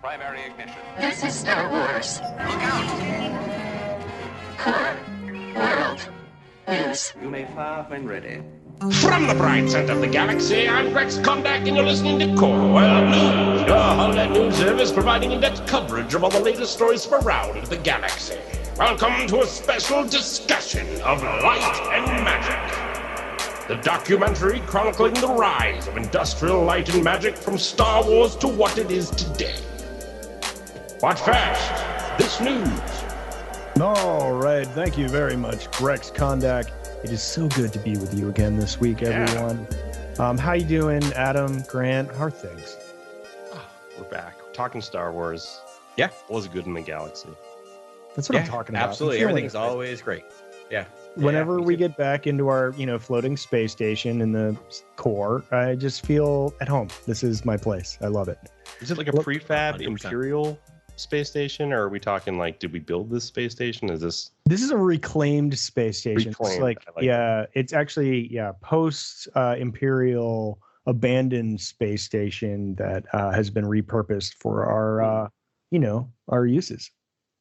primary ignition. This is Star Wars. Look out! Core World News. You may fire when ready. From the bright center of the galaxy, I'm Rex Kondak, and you're listening to Core World News, your holonet news service providing in-depth coverage of all the latest stories from around the galaxy. Welcome to a special discussion of light and magic. The documentary chronicling the rise of industrial light and magic from Star Wars to what it is today. But first, this news. All right, thank you very much, Rex Kondak. It is so good to be with you again this week, everyone. How you doing, Adam, Grant? How are things? We're back. We're talking Star Wars. Yeah, what was good in the galaxy? That's what I'm talking about. Absolutely, everything's always great. Yeah. Whenever we get back into our, floating space station in the core, I just feel at home. This is my place. I love it. Is it like a prefab 100%. Imperial space station, or are we talking like, did we build this space station? Is this? This is a reclaimed space station. Reclaimed, It's actually post Imperial abandoned space station that has been repurposed for our our uses.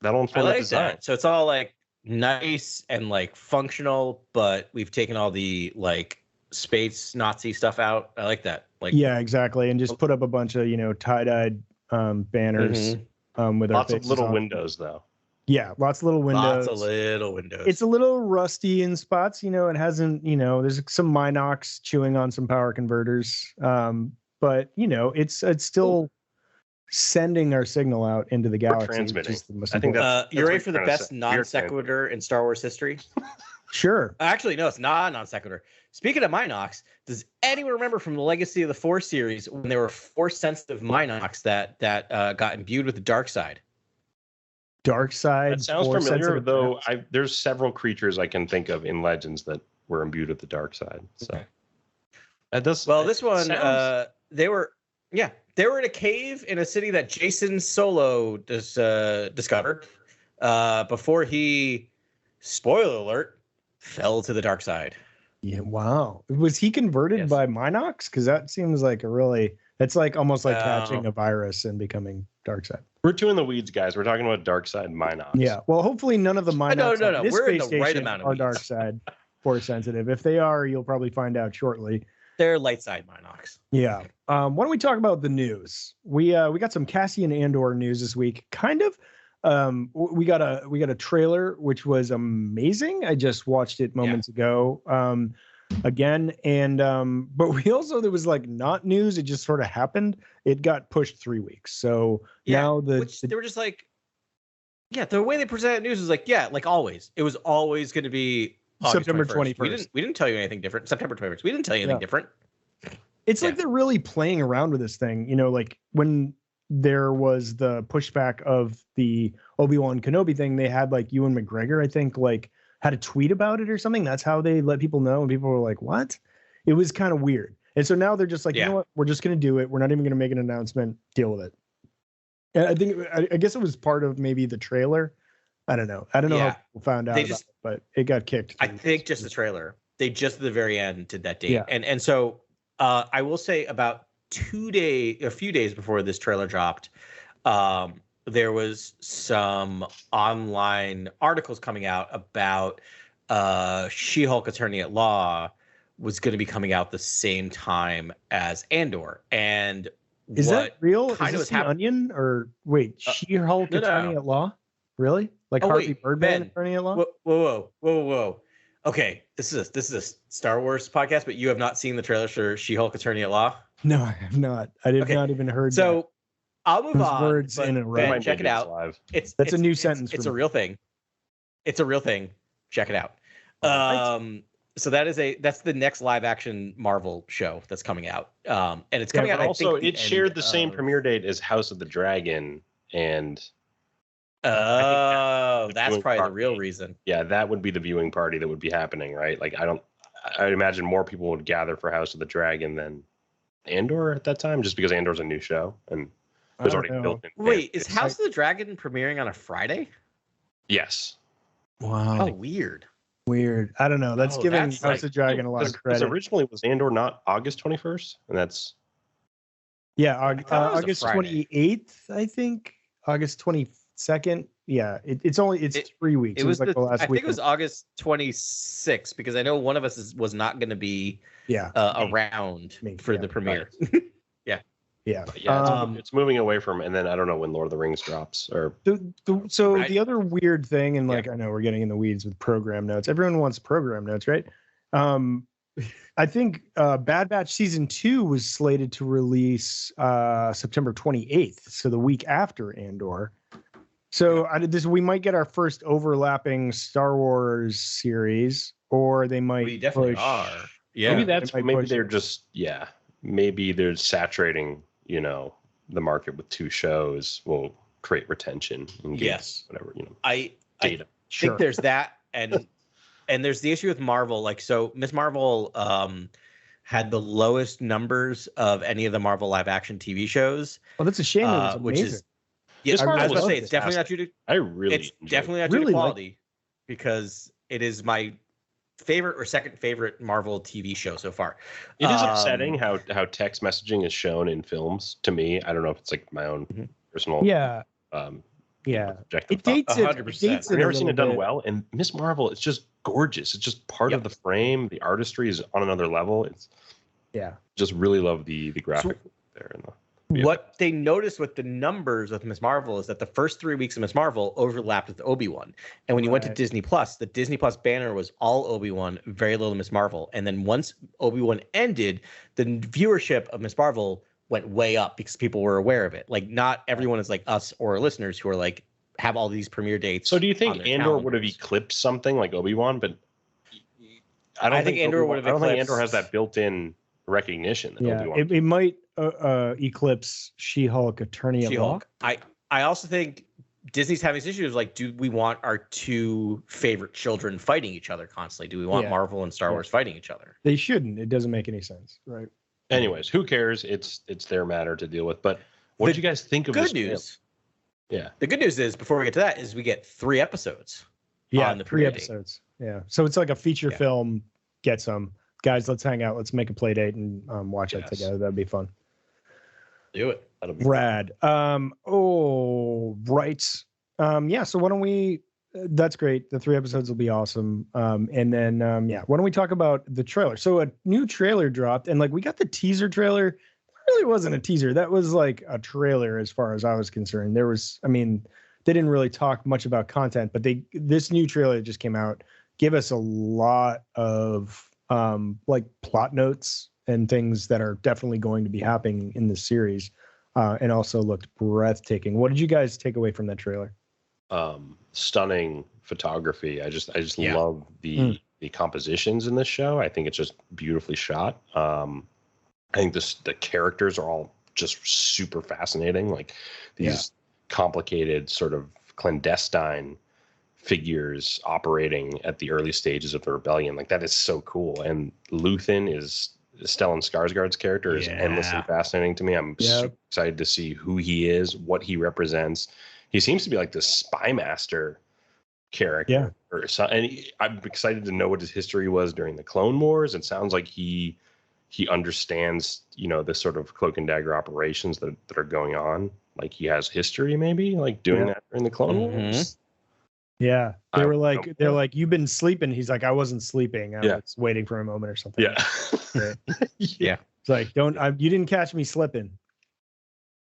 That'll I inform the like design. that. So it's all like nice and like functional, but we've taken all the like space Nazi stuff out. I like that. Like, Yeah, exactly, and just put up a bunch of tie-dyed banners with our Lots of faces little on. windows, though. Yeah, lots of little windows. lots of little windows. It's a little rusty in spots, it hasn't, there's some Minox chewing on some power converters. But it's still sending our signal out into the galaxy. transmitting. which is the most I think important. you that's ready what for the you're trying to best say. non sequitur in Star Wars history? Sure. Actually, no, it's not non sequitur. Speaking of Minox, does anyone remember from the Legacy of the Force series when there were Force sensitive Minox that got imbued with the dark side? Dark side. That sounds Force familiar, sensitive though. powers. There's several creatures I can think of in Legends that were imbued with the dark side. So Okay. that does. Well, this one, sounds- they were in a cave in a city that Jason Solo discovered before he, spoiler alert, fell to the dark side. Yeah. Wow. Was he converted Yes. by Minox? Because that seems like it's like almost like No. catching a virus and becoming dark side. We're two in the weeds, guys. We're talking about dark side Minox. Yeah. Well, hopefully none of the Minox no. on this We're in space the right station amount of are weeds. dark side force sensitive. If they are, you'll probably find out shortly. They're light side Minox. Yeah. Why don't we talk about the news? We got some Cassian Andor news this week. Kind of. We got a trailer which was amazing. I just watched it moments ago. Again, and but we also, there was like not news. It just sort of happened. It got pushed 3 weeks. So now they were just like, the way they presented news was like, like always. It was always going to be August September 21st. 21st. We didn't tell you anything different. September 21st. We didn't tell you anything different. It's like they're really playing around with this thing. Like when there was the pushback of the Obi-Wan Kenobi thing, they had like Ewan McGregor, I think, like had a tweet about it or something. That's how they let people know. And people were like, what? It was kind of weird. And so now they're just like, you know what? We're just going to do it. We're not even going to make an announcement. Deal with it. And I guess it was part of maybe the trailer. I don't know how people found out about it, but it got kicked. I think just the trailer. They just at the very end did that date. Yeah. And so I will say about a few days before this trailer dropped, there was some online articles coming out about She-Hulk Attorney at Law was going to be coming out the same time as Andor. And is that real? Is kind of this the Onion or wait, She-Hulk Attorney at Law? Really? Like Harvey Birdman Attorney at Law? Whoa. Okay, this is a Star Wars podcast, but you have not seen the trailer for She-Hulk Attorney at Law? No, I have not. I did not even heard that. So I'll move Those on. words but in a row. Ben, check it out. That's a new sentence. It's a real thing. It's a real thing. Check it out. So that's the next live action Marvel show that's coming out. And it's coming out. Also, I think it shared the same premiere date as House of the Dragon, and that's probably the real reason. Yeah, that would be the viewing party that would be happening, right? Like I imagine more people would gather for House of the Dragon than Andor at that time, just because Andor's a new show and there's already built in. Wait, is House of the Dragon premiering on a Friday? Yes. Wow. Oh, weird. I don't know. That's giving House of the Dragon a lot of credit. Because originally was Andor not August 21st, and that's Yeah, thought it was a August Friday. 28th, I think. August 22nd. Yeah, it's 3 weeks. It was like the last I think week. it was August 26th because I know one of us was not going to be around for the premiere. Yeah. But yeah, it's moving away from, and then I don't know when Lord of the Rings drops or. The other weird thing, and like I know we're getting in the weeds with program notes. Everyone wants program notes, right? I think Bad Batch season 2 was slated to release September 28th, so the week after Andor. So we might get our first overlapping Star Wars series, or they might. We definitely are. Yeah, Maybe they're just maybe they're saturating. The market with 2 shows will create retention. Whatever. I data. think there's that, and there's the issue with Marvel. Like, so Miss Marvel had the lowest numbers of any of the Marvel live action TV shows. Well, that's a shame. It's which is. Yes, I was going to say it's definitely not due to. It's definitely not due to quality, because it is my favorite or second favorite Marvel TV show so far. It is upsetting how text messaging is shown in films. To me, I don't know if it's like my own personal. Yeah. It dates 100%. I've never seen it done well, and Miss Marvel, it's just gorgeous. It's just part of the frame. The artistry is on another level. It's just really love the graphic there and the. What they noticed with the numbers of Miss Marvel is that the first 3 weeks of Miss Marvel overlapped with Obi-Wan. And when you went to Disney Plus, the Disney Plus banner was all Obi-Wan, very little Miss Marvel. And then once Obi-Wan ended, the viewership of Miss Marvel went way up because people were aware of it. Like, not everyone is like us or listeners who are like, have all these premiere dates. So do you think Andor would have eclipsed something like Obi-Wan? But I don't think Andor would have. I don't think Andor has that built-in recognition that Obi-Wan. It might eclipse She-Hulk Attorney at Law. I also think Disney's having this issue of like, do we want our 2 favorite children fighting each other constantly? Do we want Marvel and Star Wars fighting each other? They shouldn't. It doesn't make any sense, right? Anyways, who cares? It's their matter to deal with. But what did you guys think of this? Good news. Yeah. The good news is, before we get to that, is we get 3 episodes. Yeah, 3 episodes. Yeah. So it's like a feature film. Get some. Guys, let's hang out. Let's make a play date and watch it together. That'd be fun. Do it. Rad. Right. So why don't we? That's great. The 3 episodes will be awesome. And then why don't we talk about the trailer? So a new trailer dropped, and like we got the teaser trailer. It really wasn't a teaser. That was like a trailer as far as I was concerned. They didn't really talk much about content, but this new trailer that just came out gave us a lot of like plot notes and things that are definitely going to be happening in this series, and also looked breathtaking. What did you guys take away from that trailer? Stunning photography. I just love the compositions in this show. I think it's just beautifully shot. I think the characters are all just super fascinating. Like these complicated sort of clandestine figures operating at the early stages of the rebellion. Like that is so cool. And Luthen is Stellan Skarsgård's character is endlessly fascinating to me. I'm super excited to see who he is, what he represents. He seems to be like the spy master character. I'm excited to know what his history was during the Clone Wars. It sounds like he understands, the sort of cloak and dagger operations that are going on. Like he has history, maybe like doing that during the Clone Wars. Yeah, they're like, you've been sleeping. He's like, I wasn't sleeping. I was waiting for a moment or something. Yeah. Yeah. It's like, you didn't catch me slipping.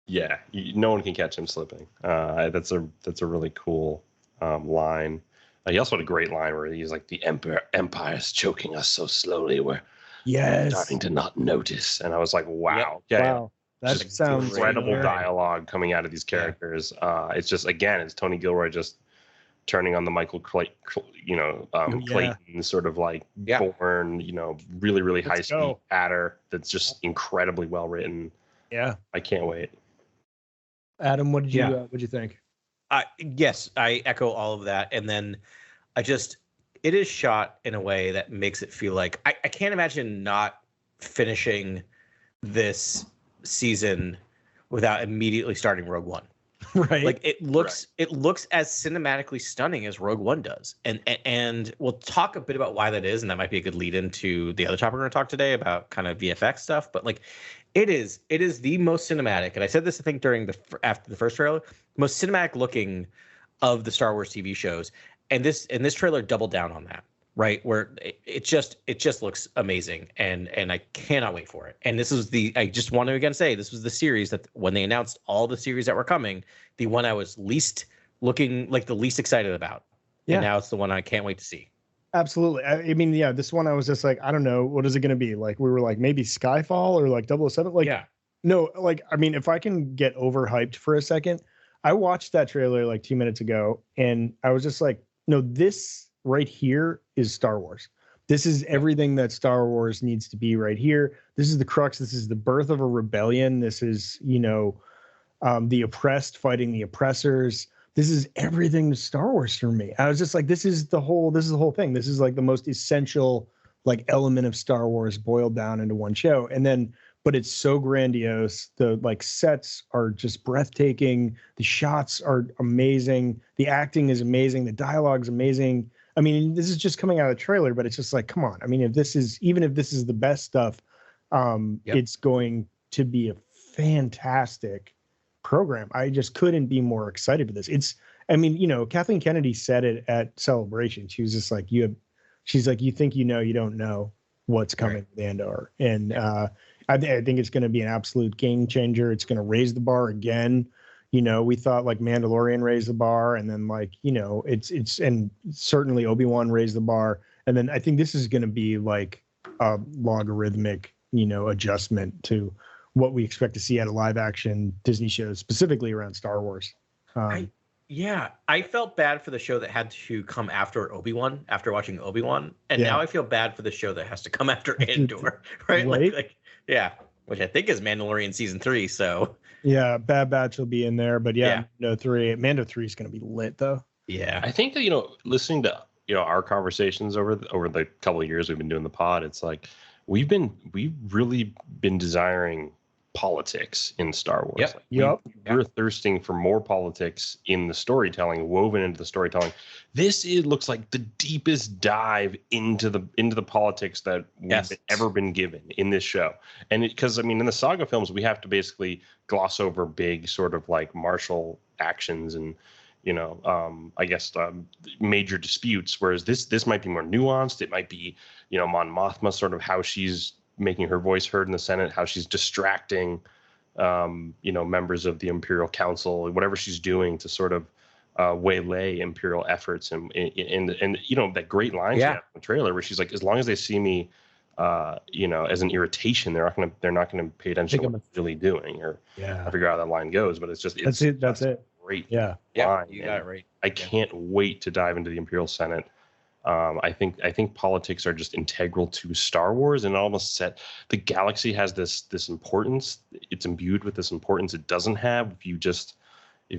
Yeah, no one can catch him slipping. That's a really cool line. He also had a great line where he's like, the Empire's choking us so slowly, we're starting to not notice. And I was like, wow. Wow. That sounds incredible dialogue coming out of these characters. It's just, again, it's Tony Gilroy just turning on the Michael Clayton sort of like born, really, really high speed patter that's just incredibly well written. Yeah. I can't wait. Adam, what did you think? Yes, I echo all of that. And then it is shot in a way that makes it feel like I can't imagine not finishing this season without immediately starting Rogue One. Right. Like it looks as cinematically stunning as Rogue One does. And we'll talk a bit about why that is, and that might be a good lead into the other topic we're going to talk today about kind of VFX stuff. But like it is the most cinematic, and I said this I think after the first trailer, most cinematic looking of the Star Wars TV shows. And this trailer doubled down on that. Right, where it just looks amazing, and I cannot wait for it. And this is I just want to again say this was the series that when they announced all the series that were coming, the one I was least excited about. Yeah. And now it's the one I can't wait to see. Absolutely. I mean, yeah, this one I was just like, I don't know, what is it going to be? Like we were like maybe Skyfall or like 007. Like, yeah, no, like I mean, if I can get overhyped for a second, I watched that trailer like 2 minutes ago, and I was just like, no, this right here is Star Wars. This is everything that Star Wars needs to be right here. This is the crux. This is the birth of a rebellion. This is, the oppressed fighting the oppressors. This is everything to Star Wars for me. I was just like, this is the whole thing. This is like the most essential like element of Star Wars boiled down into one show. And then, but it's so grandiose. The like sets are just breathtaking. The shots are amazing. The acting is amazing. The dialogue's amazing. I mean, this is just coming out of the trailer, but it's just like, come on. I mean, even if this is the best stuff, it's going to be a fantastic program. I just couldn't be more excited for this. Kathleen Kennedy said it at Celebration. She was just like, she's like, you think, you don't know what's coming with Andor. And I think it's going to be an absolute game changer. It's going to raise the bar again. We thought like Mandalorian raised the bar, and then like, it's and certainly Obi-Wan raised the bar. And then I think this is going to be like a logarithmic, adjustment to what we expect to see out of live action Disney shows, specifically around Star Wars. I felt bad for the show that had to come after Obi-Wan, after watching Obi-Wan. And now I feel bad for the show that has to come after Andor, right? Like, which I think is Mandalorian season 3. So yeah, Bad Batch will be in there, but Mando 3 is going to be lit though. Yeah, I think that listening to our conversations over the couple of years we've been doing the pod, it's like we've really been desiring politics in Star Wars. We're thirsting for more politics in the storytelling, woven into the storytelling. This looks like the deepest dive into the politics that we've ever been given in this show. And because in the saga films, we have to basically gloss over big sort of like martial actions and major disputes. Whereas this might be more nuanced. It might be Mon Mothma, sort of how she's making her voice heard in the Senate, how she's distracting, members of the Imperial Council, whatever she's doing to sort of waylay Imperial efforts, and that great line she had in the trailer where she's like, as long as they see me, as an irritation, they're not gonna pay attention to what I'm really doing, or I figure out how that line goes, but that's it. Great, line. You got it right. I can't wait to dive into the Imperial Senate. I think politics are just integral to Star Wars, and it almost the galaxy has this importance. It's imbued with this importance it doesn't have if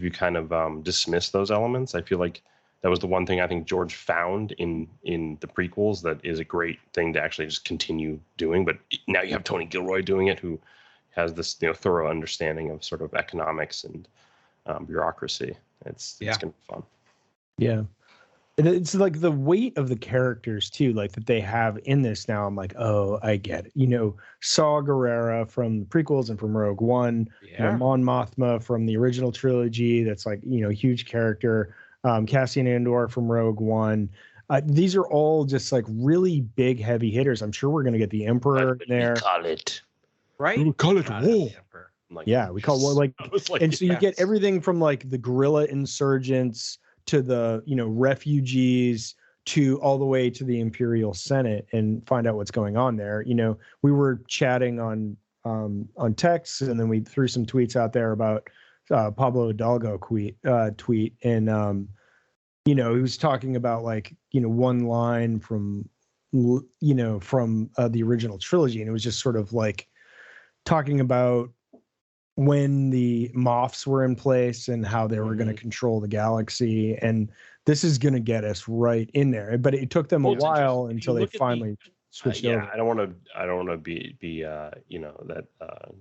you kind of dismiss those elements. I feel like that was the one thing I think George found in the prequels that is a great thing to actually just continue doing. But now you have Tony Gilroy doing it, who has this thorough understanding of sort of economics and bureaucracy. It's gonna be fun. Yeah. It's like the weight of the characters too, like that they have in this now. I'm like, oh, I get it. Saw Gerrera from the prequels and from Rogue One. Mon Mothma from the original trilogy. That's like, huge character. Cassian Andor from Rogue One. These are all just like really big, heavy hitters. I'm sure we're going to get the Emperor in there. We call it. Right? We call it war. We call war like, and so you get everything from like the guerrilla insurgents to the refugees to all the way to the Imperial Senate, and find out what's going on there. We were chatting on text, and then we threw some tweets out there about Pablo Hidalgo tweet, and he was talking about like one line from the original trilogy, and it was just sort of like talking about when the Moffs were in place and how they were going to control the galaxy. And this is going to get us right in there. But it took them a while until they finally switched over. I don't want to be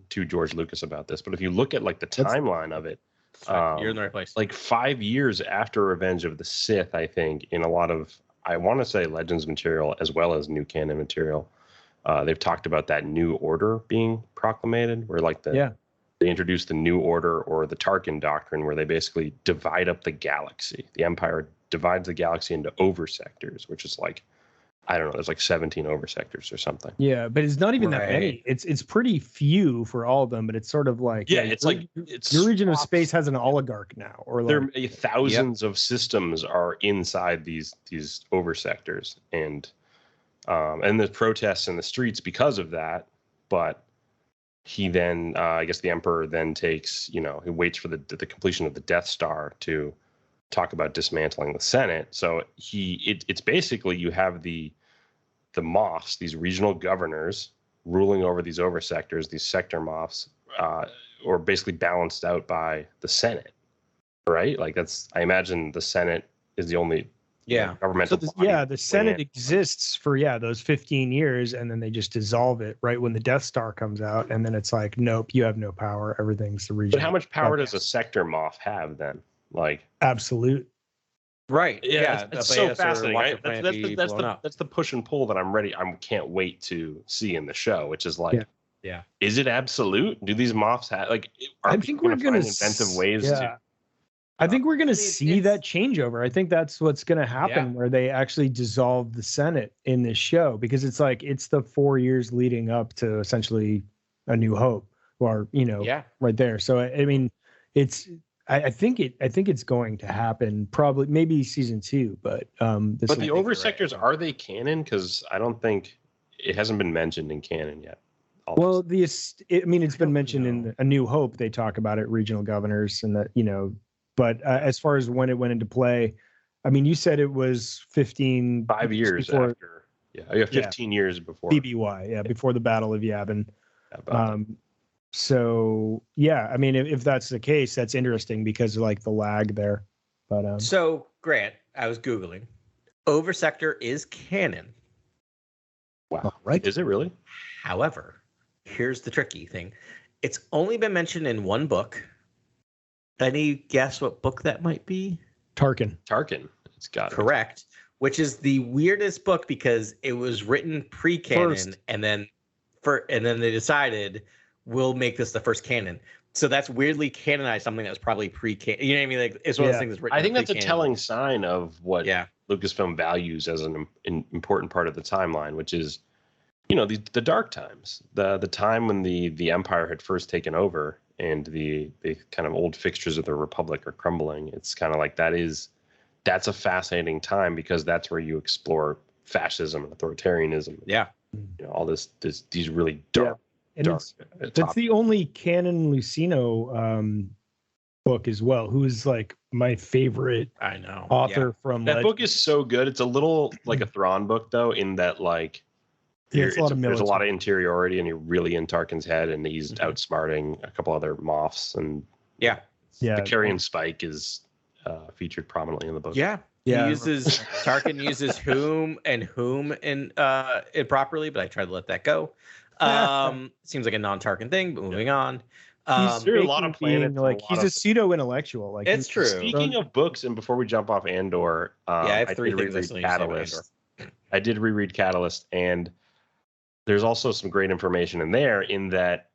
too George Lucas about this, but if you look at like the timeline of it, You're in the right place. Like 5 years after Revenge of the Sith, I think, in a lot of, I want to say Legends material as well as new canon material, they've talked about that new order being proclamated, where like they introduced the new order or the Tarkin doctrine, where they basically divide up the galaxy. The Empire divides the galaxy into oversectors, which is like, I don't know, there's like 17 oversectors or something. Yeah, but it's not even that many. It's pretty few for all of them, but it's sort of like it's your region of space has an oligarch now, or like there thousands of systems are inside these oversectors, and the protests in the streets because of that. But he then, I guess the Emperor then takes, he waits for the completion of the Death Star to talk about dismantling the Senate. So it's basically, you have the Moffs, these regional governors ruling over these oversectors, these sector Moffs, or basically balanced out by the Senate, right? Like I imagine the Senate is the only governmental body. The Senate exists for those 15 years, and then they just dissolve it right when the Death Star comes out, and then it's like, nope, you have no power. Everything's the region. But how much power does a sector Moff have then? Like absolute. Right. Yeah, it's so fascinating. Right? That's the push and pull that I can't wait to see in the show, which is like, is it absolute? Do these Moffs have like? I think we're going to find inventive ways to. I think we're going to see that changeover. I think that's what's going to happen, where they actually dissolve the Senate in this show, because it's like it's the 4 years leading up to essentially A New Hope, or right there. So I mean, it's. I think it's going to happen, probably maybe season 2, but but the oversectors, are they canon? Because I don't think it hasn't been mentioned in canon yet. Well, it's been mentioned in A New Hope. They talk about it, regional governors, and that But as far as when it went into play, I mean, you said it was 5 years before, after. Yeah, 15 years before BBY. Before the Battle of Yavin. So I mean, if that's the case, that's interesting because of like the lag there. But so Grant, I was Googling. Oversector is canon. Wow. Right. Is it really? However, here's the tricky thing. It's only been mentioned in one book. Any guess what book that might be? Tarkin. It's got correct. Which is the weirdest book because it was written pre-canon and then they decided we'll make this the first canon. So that's weirdly canonized something that was probably pre-canon. You know what I mean? Like it's one of those things that's written. I think that's a telling sign of what Lucasfilm values as an important part of the timeline, which is, the dark times, the time when the Empire had first taken over and the kind of old fixtures of the Republic are crumbling. It's kind of like that's a fascinating time because that's where you explore fascism and authoritarianism. Yeah. All these really dark. And that's the only canon Lucino book as well, who is like my favorite author from that book is so good. It's a little like a Thrawn book though, in that like there's a lot of interiority and you're really in Tarkin's head and he's outsmarting a couple other Moffs, and the Carrion Spike is featured prominently in the book. Tarkin uses whom improperly, but I tried to let that go. Seems like a non-Tarkin thing, but moving on. There's a lot of planets. He's a pseudo-intellectual. Like it's true. Speaking of books, and before we jump off Andor, I have 3 things Catalyst. I did reread Catalyst, and there's also some great information in there. In that,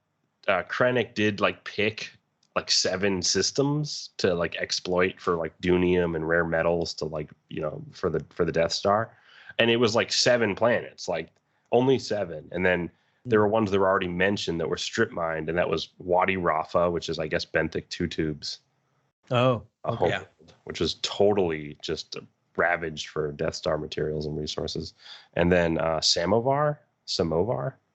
Krennic did like pick like 7 systems to like exploit for like Dunium and rare metals to like for the Death Star, and it was like 7 planets, like only 7, and then. There were ones that were already mentioned that were strip mined, and that was Wadi Rafa, which is, I guess, benthic 2 tubes. Oh, which was totally just ravaged for Death Star materials and resources. And then Samovar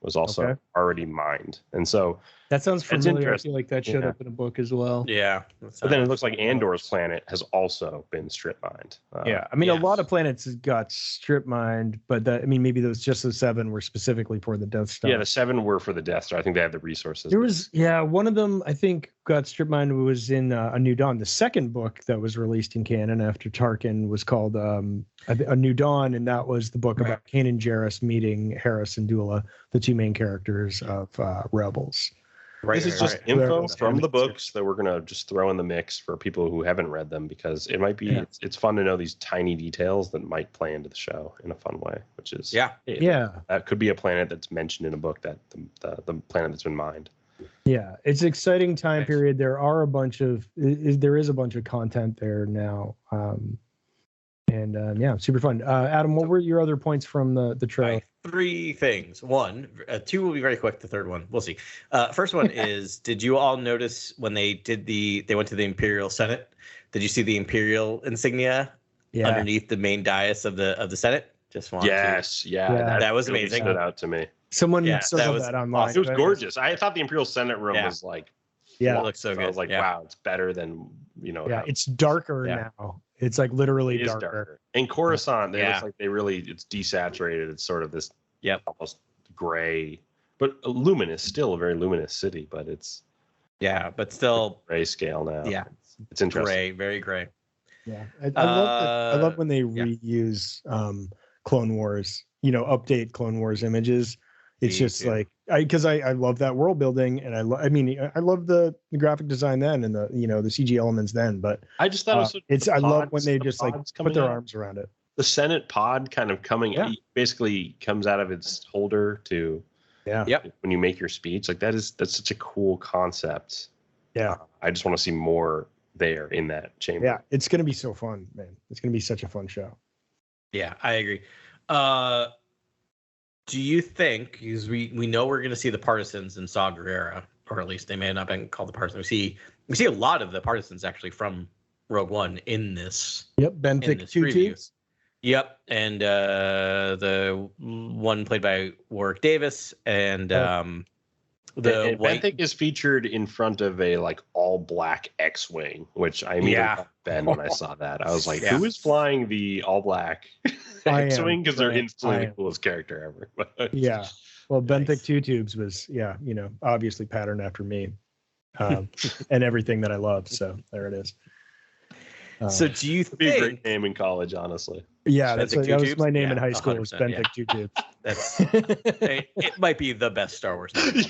was also already mined. And so that sounds familiar. I feel like that showed up in a book as well. Yeah. But then it looks like Andor's planet has also been strip mined. I mean, a lot of planets got strip mined, but maybe those 7 were specifically for the Death Star. Yeah, the 7 were for the Death Star. I think they had the resources. There was, one of them I think got strip mined was in A New Dawn. The second book that was released in canon after Tarkin was called A New Dawn, and that was the book about Kanan Jarrus meeting Harris and Dula, the 2 main characters of Rebels. This is just info from the books that we're gonna just throw in the mix for people who haven't read them, because it might be it's fun to know these tiny details that might play into the show in a fun way, which is that could be a planet that's mentioned in a book, that the planet that's been mined. Yeah, it's an exciting time period. There are there is a bunch of content there now, and super fun. Adam, what were your other points from the trailer? 3 things. 1, 2 will be very quick. The 3rd one, we'll see. First one is: did you all notice when they went to the Imperial Senate? Did you see the Imperial Insignia underneath the main dais of the Senate? Just wanted that was really amazing. Stood out to me. Someone circled that online. It was gorgeous. I thought the Imperial Senate room was like, it looked so good. I was like, wow, it's better than it's darker now. It's like literally darker. In Coruscant, they look like it's desaturated. It's sort of this almost gray, but luminous, still a very luminous city, but it's but still grayscale now. Yeah, it's interesting. Gray, very gray. Yeah, I love when they reuse Clone Wars. Update Clone Wars images. It's just like because I love that world building, and I love the graphic design then, and the the CG elements then. But I just thought I love when they just like put their arms around it. The Senate pod kind of basically comes out of its holder to when you make your speech. Like that's such a cool concept. Yeah, I just want to see more there in that chamber. Yeah, it's gonna be so fun, man. It's gonna be such a fun show. Yeah, I agree. Do you think, because we know we're going to see the partisans in Saw Gerrera, or at least they may have not been called the partisans. We see a lot of the partisans actually from Rogue One in this. Yep, Benthic 2 Tubes. Yep, and the one played by Warwick Davis, and the white Benthic is featured in front of a like all black X-wing, which I immediately thought Ben when I saw that. I was like, who is flying the all black X-wing? Because they're instantly the coolest character ever. Yeah. Well, Benthic 2 Tubes was obviously patterned after me, and everything that I love. So there it is. So do you think... It'd be a great name in college, honestly. Yeah, that was my name in high school. 100%, was Benthic 2 Tubes. It might be the best Star Wars name.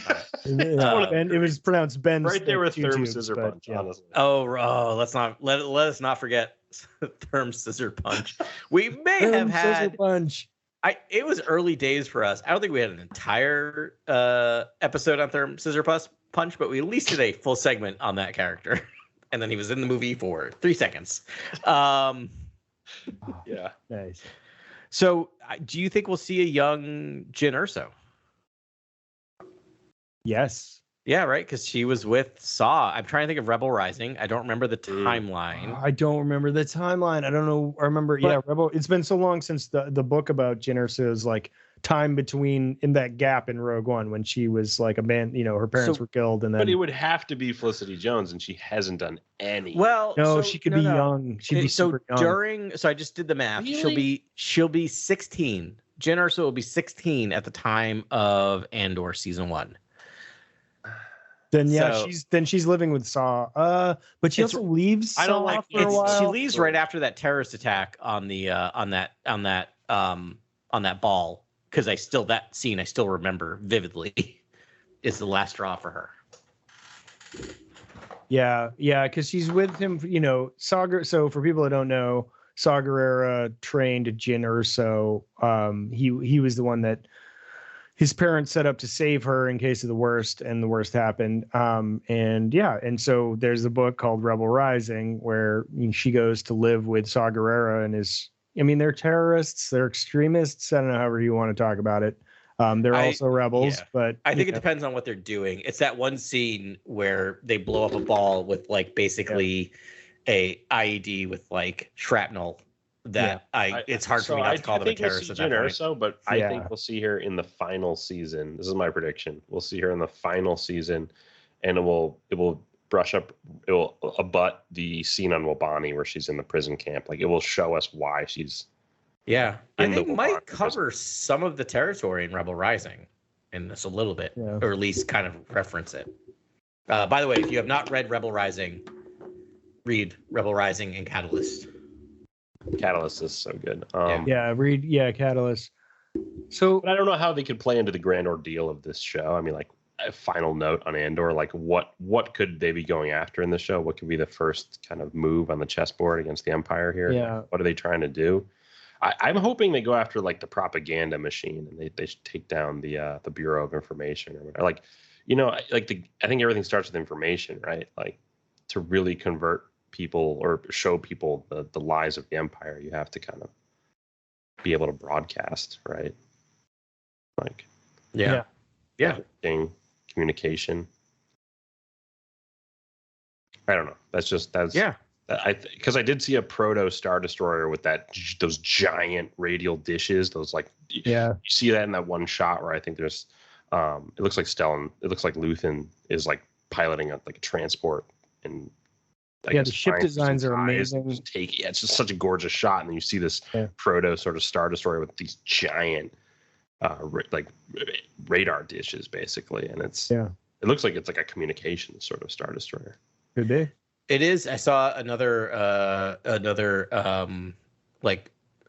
And it was pronounced Ben. Right there with Therm Scissor Punch, honestly. Let's not forget Therm Scissor Punch. We may have had Punch. It was early days for us. I don't think we had an entire episode on Therm Scissor Punch, but we at least did a full segment on that character. And then he was in the movie for 3 seconds. Yeah. Nice. So do you think we'll see a young Jyn Erso? Yes. Yeah, right? Because she was with Saw. I'm trying to think of Rebel Rising. I don't remember the timeline. I don't remember the timeline. I don't know. I remember, Rebel. It's been so long since the book about Jyn Erso's like time between in that gap in Rogue One when she was like abandoned, her parents were killed, and then. But it would have to be Felicity Jones, and she hasn't done any. Well, no, she could be young. She'd be super young. So I just did the math. Really? She'll be 16. Jyn Erso will be 16 at the time of Andor season 1. Then she's living with Saw. But she also leaves. I don't like for a while. She leaves right after that terrorist attack on the on that ball. Because that scene I still remember vividly is the last straw for her. Yeah, because she's with him. Saw. So for people that don't know, Saw Gerrera trained Jyn Erso. He was the one that his parents set up to save her in case of the worst, and the worst happened. And so there's a book called Rebel Rising where she goes to live with Saw Gerrera and is. They're terrorists, they're extremists. I don't know however you want to talk about it. They're also rebels, but I think it depends on what they're doing. It's that one scene where they blow up a ball with like basically a IED with like shrapnel. It's hard for me not to call them a terrorist. I think we'll see Jyn Erso, but I think we'll see her in the final season. This is my prediction. We'll see her in the final season, and it will abut the scene on Wobani where she's in the prison camp. Like it will show us why she's. Yeah, I think it might cover some of the territory in Rebel Rising in this a little bit, or at least kind of reference it. By the way, if you have not read Rebel Rising, read Rebel Rising and Catalyst. Catalyst is so good. Read Catalyst. So but I don't know how they could play into the grand ordeal of this show. a final note on Andor, like what could they be going after in the show? What could be the first kind of move on the chessboard against the Empire here? Yeah. What are they trying to do? I'm hoping they go after like the propaganda machine and they take down the Bureau of Information or whatever. Like, I think everything starts with information, right? Like to really convert people or show people the lies of the Empire, you have to kind of be able to broadcast, right? Like, Yeah. Communication. I don't know. Because I did see a proto Star Destroyer with those giant radial dishes. Those you see that in that one shot where I think there's it looks like Luthen is like piloting a transport and the ship designs are amazing. It's just such a gorgeous shot, and then you see this proto sort of Star Destroyer with these giant radar dishes basically, and it looks like it's like a communication sort of Star Destroyer. Could be. It is. I saw another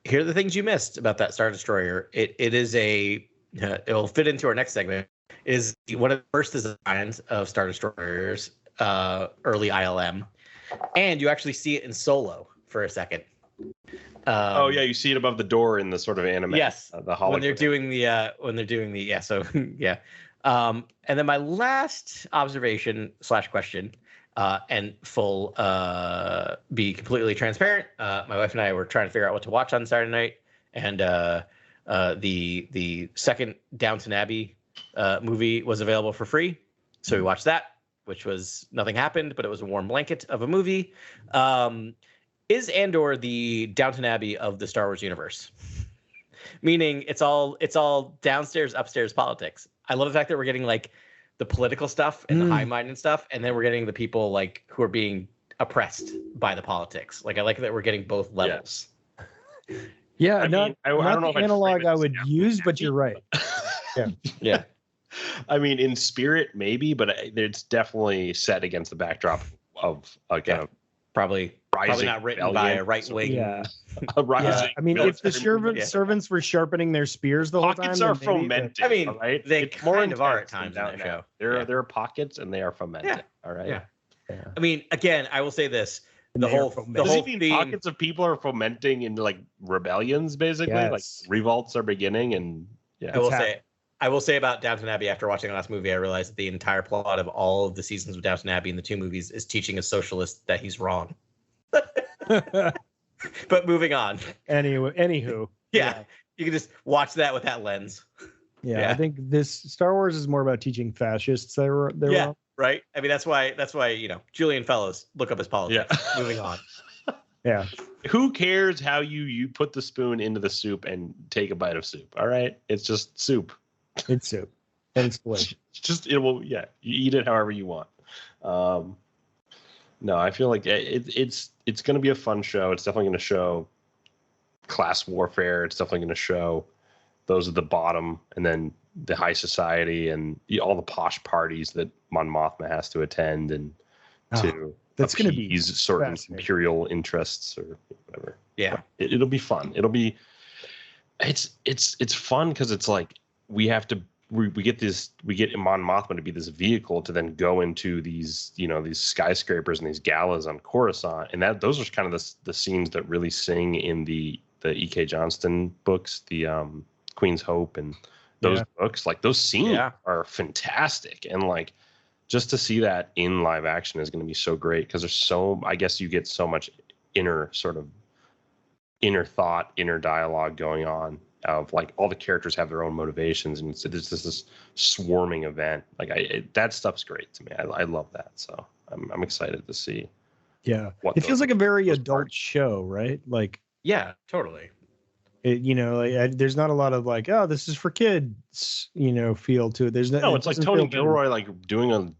here are the things you missed about that Star Destroyer. It'll fit into our next segment. It is one of the first designs of Star Destroyers, early ILM, and you actually see it in Solo for a second. You see it above the door in the sort of anime. Yes, the hologram. when they're doing the So yeah. And then my last observation / question. And full, be completely transparent. My wife and I were trying to figure out what to watch on Saturday night, and the second Downton Abbey movie was available for free, so we watched that, which was nothing happened, but it was a warm blanket of a movie. Is Andor the Downton Abbey of the Star Wars universe? Meaning it's all downstairs, upstairs politics. I love the fact that we're getting like the political stuff and the high-minded stuff, and then we're getting the people like who are being oppressed by the politics. Like I like that we're getting both levels. Yeah, I don't know the analog I would use, but you're right. Yeah. I mean, in spirit, maybe, but it's definitely set against the backdrop of kind of probably not written by a right wing. Yeah. I mean, if the servants were sharpening their spears the whole time, pockets are fomented. I mean, right? they it's more kind of are at intense times in that show. There are pockets, and they are fomented. Yeah. All right. Yeah. I mean, again, I will say this: the They are whole fomented. the Does whole he mean theme. pockets of people are fomenting into like rebellions, basically? Yes. Like revolts are beginning, and I will say about Downton Abbey, after watching the last movie, I realized that the entire plot of all of the seasons of Downton Abbey in the two movies is teaching a socialist that he's wrong. But moving on. Anywho. Yeah, you can just watch that with that lens. Yeah, I think this Star Wars is more about teaching fascists they were wrong. Right. I mean, that's why Julian Fellows, look up his politics. Yeah. Moving on. Yeah. Who cares how you put the spoon into the soup and take a bite of soup? All right, it's just soup. It's soup, and it's delicious. You eat it however you want. No, I feel like it's going to be a fun show. It's definitely going to show class warfare. It's definitely going to show those at the bottom, and then the high society and all the posh parties that Mon Mothma has to attend and to that's going to be certain imperial interests or whatever. Yeah, it'll be fun. It's fun because it's like we get Mon Mothma to be this vehicle to then go into these these skyscrapers and these galas on Coruscant, and those are kind of the scenes that really sing in the E.K. Johnston books, the Queen's Hope and those books. Like those scenes are fantastic, and like just to see that in live action is going to be so great because I guess you get so much inner thought, inner dialogue going on of like all the characters have their own motivations, and it's this swarming event. Like that stuff's great to me. I love that, so I'm excited to see. Yeah, it feels like a very adult show, right? Like yeah, totally. There's not a lot of like, oh, this is for kids, feel to it. There's no. It's like Tony Gilroy like doing a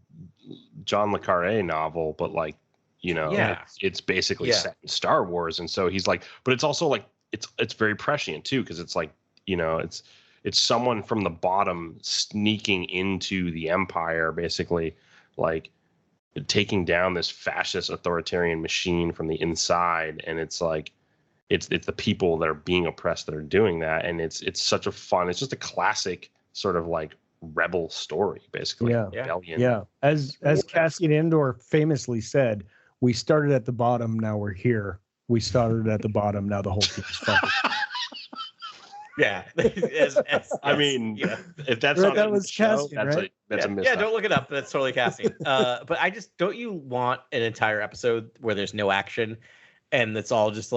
John le Carré novel, but like it's basically set in Star Wars, and so he's like, but it's also like it's very prescient too, because it's like it's someone from the bottom sneaking into the Empire, basically like taking down this fascist authoritarian machine from the inside, and it's like it's the people that are being oppressed that are doing that, and it's such a fun. It's just a classic sort of like rebel story, basically. Yeah. Rebellion. Yeah. As Cassian Andor famously said, we started at the bottom, now we're here. We started at the bottom, now the whole team's fucking. Yeah. I mean, if that's Right, not that was show, Cassian, that's right? a miss. Yeah, don't look it up. That's totally Cassian. But I just don't you want an entire episode where there's no action and it's all just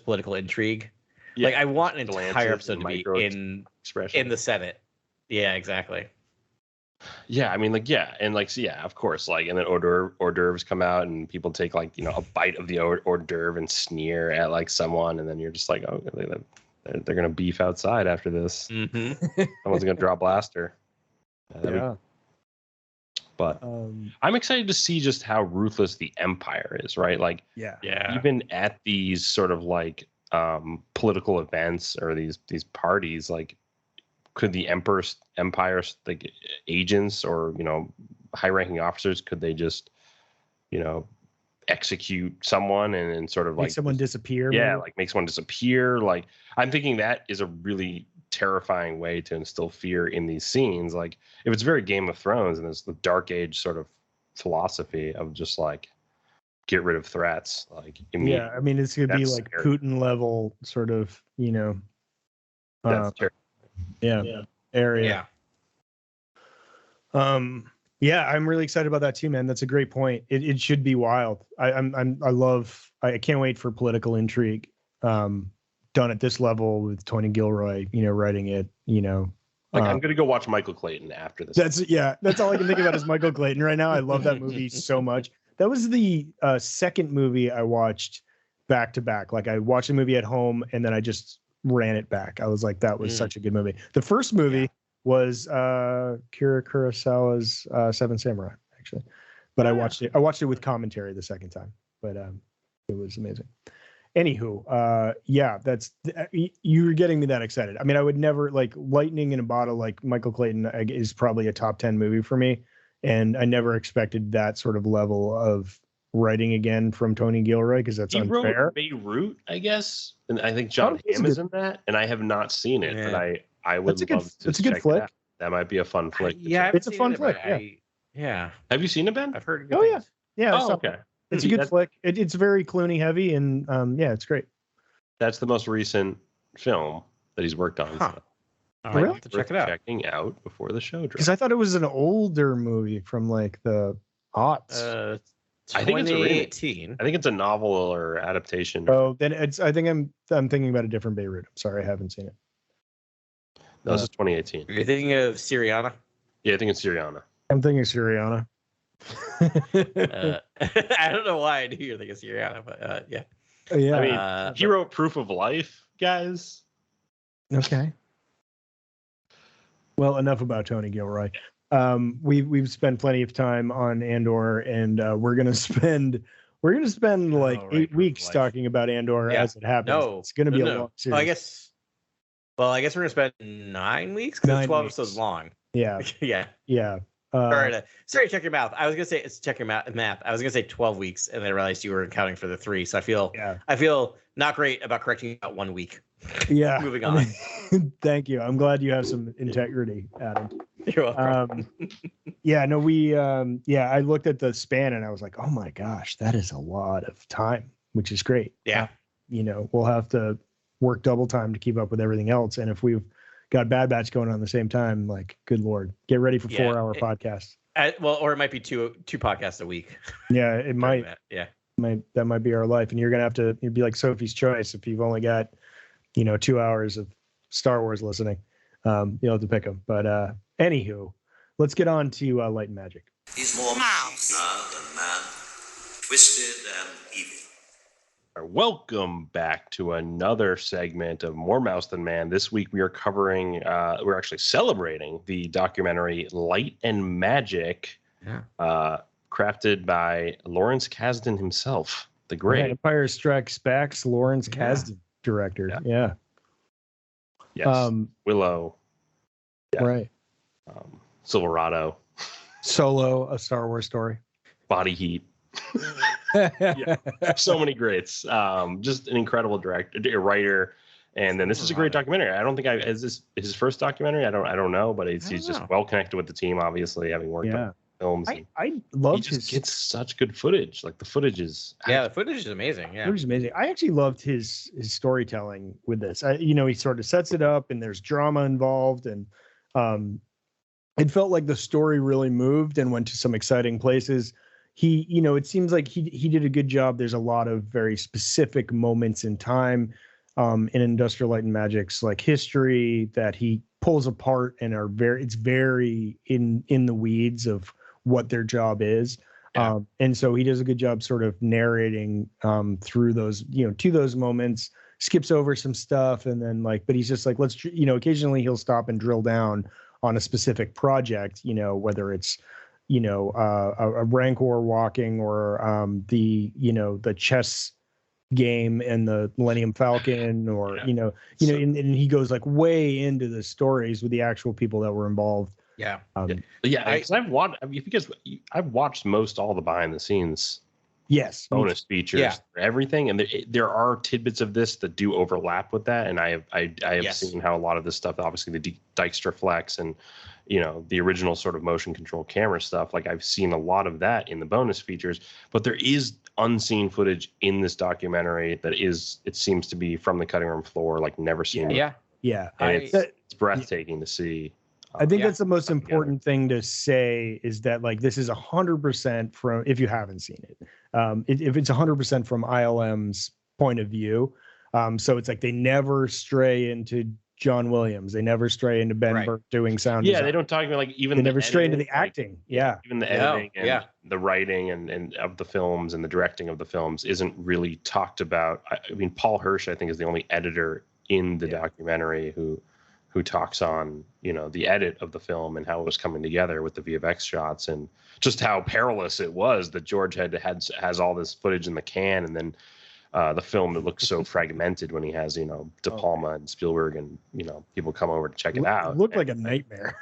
political intrigue? Yeah. Like I want an entire Glances episode to and be in the Senate. Yeah, exactly. Yeah, I mean, like, yeah, and like, so, yeah, of course, like, and then hors d'oeuvres come out, and people take like, you know, a bite of the hors d'oeuvre and sneer at like someone, and then you're just like, oh, they're gonna beef outside after this. Mm-hmm. Someone's gonna draw a blaster. But I'm excited to see just how ruthless the Empire is, right? Like, Yeah. even at these sort of like political events or these parties, like, could the Empire's like agents or, you know, high-ranking officers, could they just, you know, execute someone and sort of Make like someone disappear? Yeah, maybe? like make someone disappear. Like, I'm thinking that is a really terrifying way to instill fear in these scenes. Like, if it's very Game of Thrones and it's the Dark Age sort of philosophy of just like get rid of threats, like yeah, I mean, it's gonna be That's like scary. Putin level sort of, you know, that's terrifying. area. Yeah. Yeah, I'm really excited about that too, man. That's a great point. It should be wild. I can't wait for political intrigue. Done at this level with Tony Gilroy, you know, writing it, you know. Like, I'm gonna go watch Michael Clayton after this. That's all I can think about is Michael Clayton right now. I love that movie so much. That was the second movie I watched back to back. Like, I watched the movie at home and then I just ran it back. I was like, that was such a good movie. The first movie was Kira Kurosawa's Seven Samurai, actually. But I watched it with commentary the second time. But it was amazing. Anywho, that's you're getting me that excited. I mean, I would never, like, Lightning in a Bottle, like Michael Clayton is probably a top 10 movie for me. And I never expected that sort of level of writing again from Tony Gilroy, because that's unfair. Wrote Beirut, I guess, and I think John Hamm is in that, and I have not seen it, but I would love to. It's a good flick. That might be a fun flick. Yeah, it's a fun flick. Yeah. Have you seen it, Ben? I've heard. Oh yeah, yeah. Oh, okay. It's a good flick. It's very Clooney heavy, and yeah, it's great. That's the most recent film that he's worked on. Huh. So. Really? Have to check it out. Checking out before the show drops. Because I thought it was an older movie from like the aughts. I think it's a remake. 2018. I think it's a novel or adaptation. Oh, then it's. I think I'm thinking about a different Beirut. I'm sorry, I haven't seen it. No, this is 2018. You're thinking of Syriana? Yeah, I think it's Syriana. I'm thinking Syriana. I don't know why I knew you were thinking Syriana, but yeah. Yeah. I mean, he wrote Proof of Life, guys. Okay. Well, enough about Tony Gilroy. We've spent plenty of time on Andor, and we're gonna spend like 8 weeks talking about Andor as it happens. No, it's gonna be a long series. I guess we're gonna spend 9 weeks because it's 12 episodes long. Yeah. Yeah. Sorry to check your mouth. I was gonna say it's check your math. I was gonna say 12 weeks, and then I realized you were accounting for the 3. So I feel not great about correcting about 1 week. Yeah. Moving on. Thank you. I'm glad you have some integrity, Adam. You're welcome. I looked at the span and I was like, oh my gosh, that is a lot of time, which is great. Yeah. We'll have to work double time to keep up with everything else. And if we've got Bad Batch going on at the same time, like, good Lord, get ready for 4-hour podcasts. Or it might be two podcasts a week. Yeah, it might. That might be our life. And you're going to have to be like Sophie's Choice. If you've only got, 2 hours of Star Wars listening, you'll have to pick them. But anywho, let's get on to Light and Magic. He's more mouse than man, twisted and evil. Welcome back to another segment of More Mouse Than Man. This week we are covering, we're actually celebrating the documentary Light and Magic, crafted by Lawrence Kasdan himself, the great. Empire Strikes Back's Lawrence Kasdan director. Yeah. Yes. Willow. Yeah. Right. Silverado. Solo, A Star Wars Story. Body Heat. So many greats. Just an incredible director, writer, And then this is a great documentary. I don't think is this his first documentary? I don't know, but he's just well connected with the team, obviously, having worked on films. I love he just gets such good footage. Like the footage is the footage is amazing. Yeah, footage is amazing. I actually loved his storytelling with this. He sort of sets it up, and there's drama involved, and it felt like the story really moved and went to some exciting places. It seems like he did a good job. There's a lot of very specific moments in time in Industrial Light and Magic's like history that he pulls apart and it's very in the weeds of what their job is. And so he does a good job sort of narrating through those, to those moments, skips over some stuff. And then but he's just like, occasionally he'll stop and drill down on a specific project, whether it's, a Rancor walking or the chess game and the Millennium Falcon or, and he goes like way into the stories with the actual people that were involved. I've watched most all the behind the scenes bonus features, everything, and there are tidbits of this that do overlap with that, and I have seen how a lot of this stuff, obviously the Dijkstra Flex and the original sort of motion control camera stuff, like I've seen a lot of that in the bonus features, but there is unseen footage in this documentary that it seems to be from the cutting room floor, like never seen. And it's breathtaking to see. I think that's the most important thing to say is that like this is 100% from, if you haven't seen it, if it's 100% from ILM's point of view. So it's like they never stray into John Williams. They never stray into Ben Burtt doing sound design. They don't talk about like even they never stray into the acting. Even the editing and the writing and of the films and the directing of the films isn't really talked about. I mean, Paul Hirsch, I think, is the only editor in the documentary who talks on the edit of the film and how it was coming together with the VFX shots and just how perilous it was that George has all this footage in the can, and then the film that looks so fragmented when he has De Palma and Spielberg and people come over to check it out. It looked like a nightmare.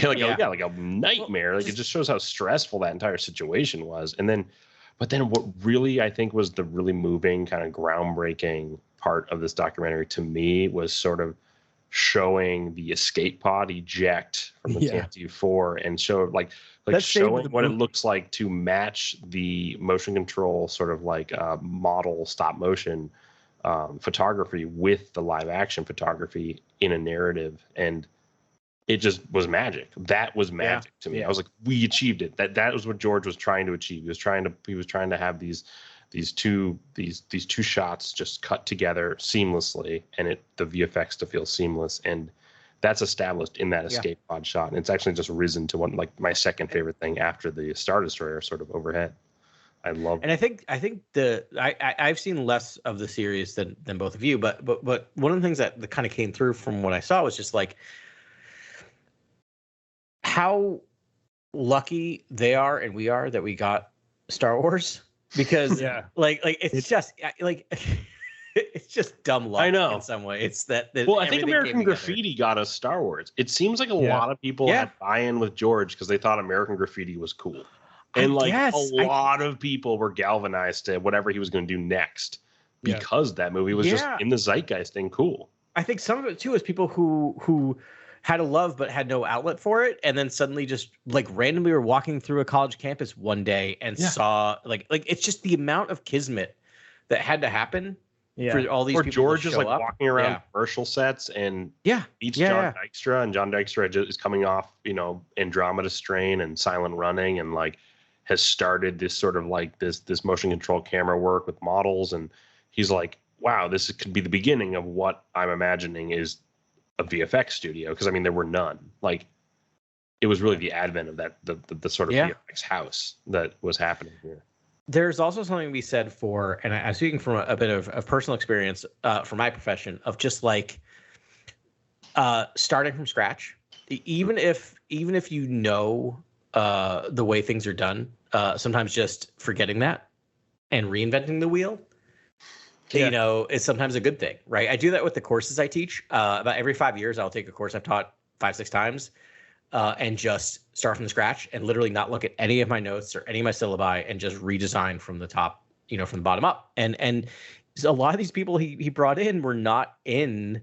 like a nightmare. Like it just shows how stressful that entire situation was. But then what really I think was the really moving kind of groundbreaking part of this documentary to me was sort of showing the escape pod eject from the TMT-4 and show like showing what it looks like to match the motion control sort of like model stop motion photography with the live action photography in a narrative, and it just was magic. That was magic to me. I was like, we achieved it. That was what George was trying to achieve. He was trying to have these two shots just cut together seamlessly, and the VFX to feel seamless, and that's established in that escape pod shot. And it's actually just risen to one like my second favorite thing after the Star Destroyer sort of overhead. I love. And I think I've seen less of the series than both of you, but one of the things that kind of came through from what I saw was just like how lucky they are and we are that we got Star Wars. Because like it's just like it's just dumb luck. I know in some way. It's that I think American Graffiti got us Star Wars. It seems like a lot of people had buy-in with George because they thought American Graffiti was cool, and a lot of people were galvanized to whatever he was going to do next because that movie was just in the zeitgeist and cool. I think some of it too is people who had a love but had no outlet for it, and then suddenly just like randomly were walking through a college campus one day and saw like it's just the amount of kismet that had to happen for all these people George to is show like up. walking around commercial sets and meets John Dykstra, and John Dykstra is coming off Andromeda Strain and Silent Running, and like has started this sort of like this motion control camera work with models, and he's like, wow, this could be the beginning of what I'm imagining is a VFX studio, because I mean there were none. Like it was really the advent of that the sort of VFX house that was happening here. There's also something to be said for, and I'm speaking from a bit of personal experience for my profession, of just like starting from scratch. Even if the way things are done, sometimes just forgetting that and reinventing the wheel. It's sometimes a good thing, right? I do that with the courses I teach. About every 5 years, I'll take a course I've taught 5-6 times and just start from scratch and literally not look at any of my notes or any of my syllabi and just redesign from the top, from the bottom up. And a lot of these people he brought in were not in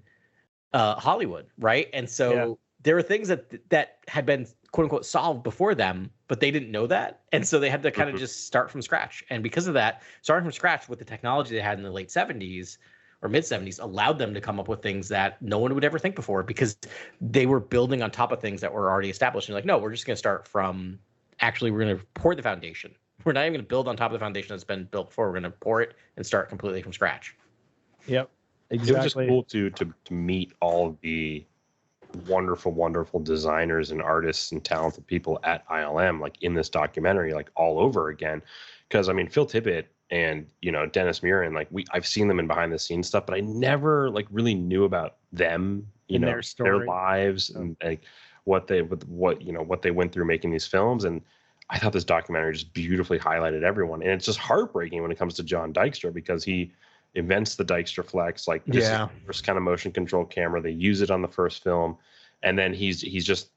Hollywood, right? And so there were things that had been quote unquote solved before them, but they didn't know that, and so they had to kind of just start from scratch. And because of that, starting from scratch with the technology they had in the late 70s or mid 70s allowed them to come up with things that no one would ever think before, because they were building on top of things that were already established. And like, no, we're just going to start from, actually, we're going to pour the foundation. We're not even going to build on top of the foundation that's been built before. We're going to pour it and start completely from scratch. Yep, exactly. It was just cool to meet all of the wonderful designers and artists and talented people at ILM, like in this documentary, like all over again. Because I mean, Phil Tippett and Dennis Murin, like I've seen them in behind the scenes stuff, but I never like really knew about them, their lives and like what they went through making these films. And I thought this documentary just beautifully highlighted everyone. And it's just heartbreaking when it comes to John Dykstra, because he invents the Dykstra Flex, like this is the first kind of motion control camera. They use it on the first film, and then he's just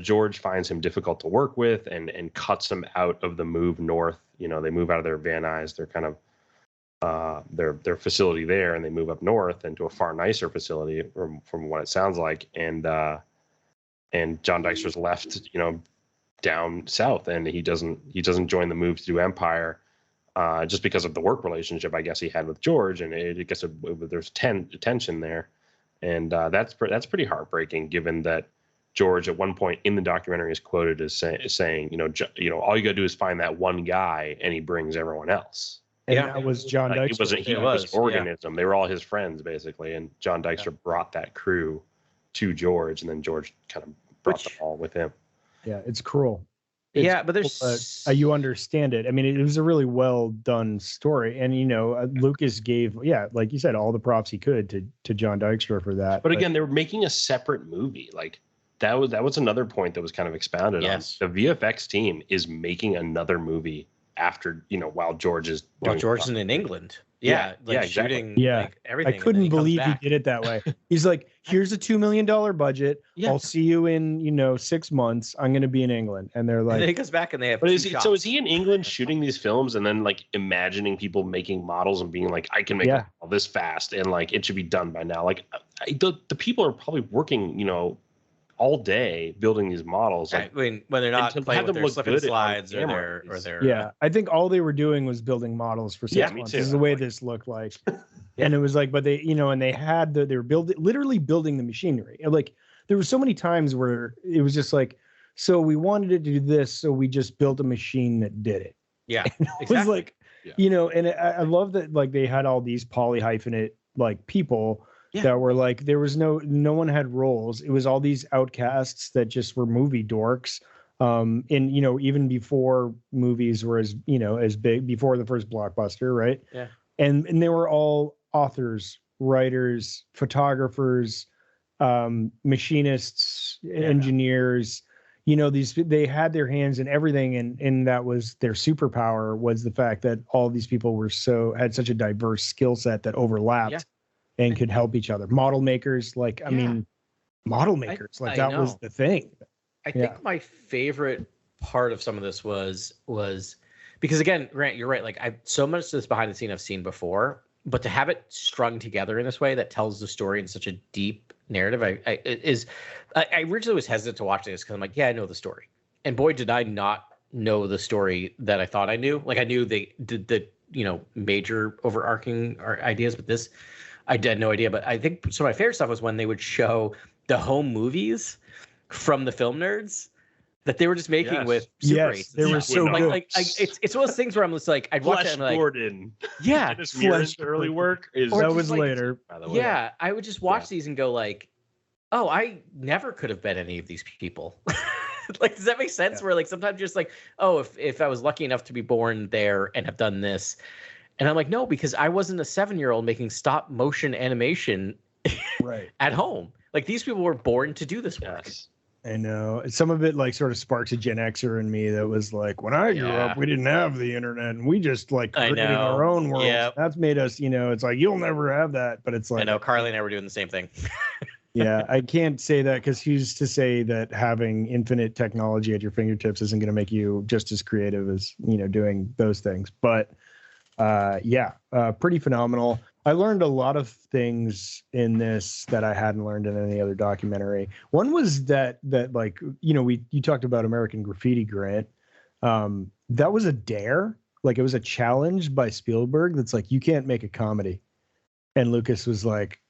George finds him difficult to work with and cuts him out of the move north. They move out of their Van Nuys, their kind of their facility there, and they move up north into a far nicer facility from what it sounds like. And John Dykstra's left, down south, and he doesn't join the move to do Empire. Just because of the work relationship, I guess, he had with George, and it gets there's tension there, and that's pretty heartbreaking, given that George at one point in the documentary is quoted as saying, all you got to do is find that one guy, and he brings everyone else. And that was John Dykstra. He was an organism. They were all his friends, basically, and John Dykstra brought that crew to George, and then George kind of brought them all with him. Yeah, it's cruel. But there's you understand it. I mean, it was a really well done story, and Lucas gave, like you said, all the props he could to John Dykstra for that. But again, they were making a separate movie. Like that was another point that was kind of expounded on. The VFX team is making another movie after while George is George's in England. Exactly. Shooting everything. I couldn't believe he did it that way. He's like, here's a $2 million budget. I'll see you in 6 months. I'm going to be in England. And they're like, and then he goes back and they have. But is he in England shooting these films and then like imagining people making models and being like, I can make all this fast and like it should be done by now. Like the people are probably working all day building these models. Like, when they're not playing with their slip and slides or their I think all they were doing was building models for 6 months. This is the way this looked like. And it was like, but they, and they had they were literally building the machinery. Like there were so many times where it was just like, so we wanted to do this, so we just built a machine that did it. Yeah, it was like, and I love that like they had all these polyhyphenate like people that were like, there was no one had roles. It was all these outcasts that just were movie dorks. And even before movies were as big, before the first blockbuster, right? Yeah. And they were all authors, writers, photographers, machinists, engineers. They had their hands in everything, and that was their superpower, was the fact that all these people had such a diverse skill set that overlapped and could help each other. Model makers, model makers, that was the thing. I think my favorite part of some of this was because, again, Grant, you're right. Like so much of this behind the scene I've seen before, but to have it strung together in this way that tells the story in such a deep narrative, I originally was hesitant to watch this because I'm like, I know the story, and boy, did I not know the story that I thought I knew. Like I knew they did the major overarching ideas, but this I had no idea. But I think some of my favorite stuff was when they would show the home movies from the film nerds that they were just making with Super 8s. They were so good. Like it's one of those things where I'm just like, I'd watch it and like, Gordon. Yeah. Flash early work is that was later. By the way. Yeah, I would just watch these and go like, oh, I never could have been any of these people. Like, does that make sense? Where like sometimes you're just like, oh, if I was lucky enough to be born there and have done this. And I'm like, no, because I wasn't a 7-year-old making stop motion animation at home. Like these people were born to do this work. Yes. I know. Some of it like sort of sparks a Gen Xer in me that was like, when I grew up, we didn't have the internet and we just like creating our own world. Yep. That's made us, it's like, you'll never have that. But it's like, I know Carly and I were doing the same thing. I can't say that because who's to say that having infinite technology at your fingertips isn't going to make you just as creative as, doing those things. But Pretty phenomenal. I learned a lot of things in this that I hadn't learned in any other documentary. One was that like, you know, you talked about American Graffiti, Grant. That was a dare. Like, it was a challenge by Spielberg that's like, you can't make a comedy. And Lucas was like,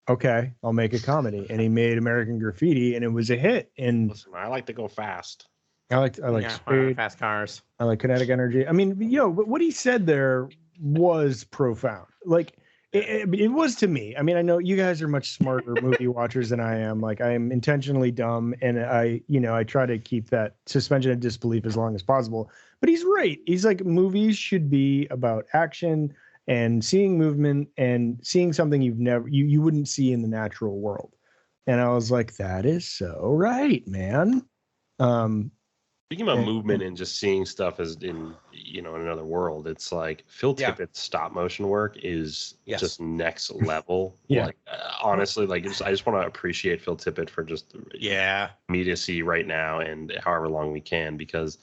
okay, I'll make a comedy. And he made American Graffiti, and it was a hit. And listen, I like to go fast. I like speed. Fast cars. I like kinetic energy. I mean, but what he said there was profound. Like, it was to me. I mean, I know you guys are much smarter movie watchers than I am. Like, I am intentionally dumb, and I try to keep that suspension of disbelief as long as possible. But he's right. He's like, movies should be about action and seeing movement and seeing something you wouldn't see in the natural world. And I was like, that is so right, man. Speaking about movement and just seeing stuff as in another world, it's like Phil Tippett's stop motion work is just next level. Yeah. Like, honestly, like I just want to appreciate Phil Tippett for just immediacy right now and however long we can, because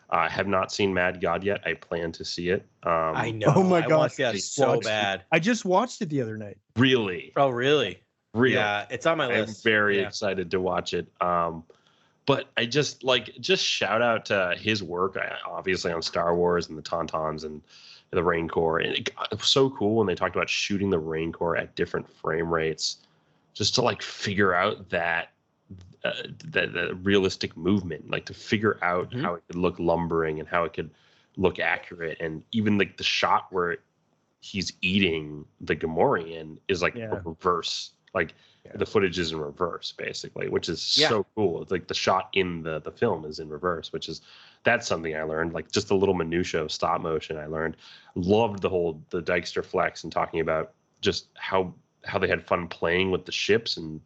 I have not seen Mad God yet. I plan to see it. I know. Oh my God, so bad. I just watched it the other night. Really? Oh, really? Really? Yeah, it's on my list. I'm very excited to watch it. But I just shout out to his work, obviously on Star Wars and the Tauntauns and the Rain Corps. And it was so cool when they talked about shooting the Rain Corps at different frame rates, just to like figure out that the realistic movement, like to figure out how it could look lumbering and how it could look accurate. And even like the shot where he's eating the Gamorrean is like a reverse, like the footage is in reverse basically, which is so cool. It's like the shot in the film is in reverse, that's something I learned, like just a little minutia of stop motion. I learned, loved the Dykster flex and talking about just how they had fun playing with the ships and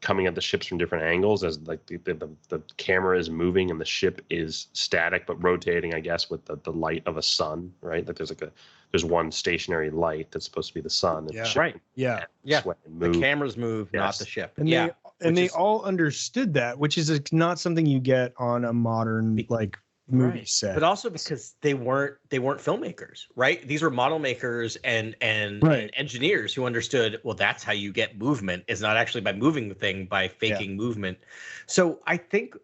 coming at the ships from different angles as like the camera is moving and the ship is static but rotating, I guess, with the light of a sun, right? Like there's one stationary light that's supposed to be the sun. And the ship The cameras move, not the ship. And they all understood that, which is not something you get on a modern like movie set. But also because they weren't filmmakers, right? These were model makers and engineers who understood, well, that's how you get movement, is not actually by moving the thing, by faking movement. So I think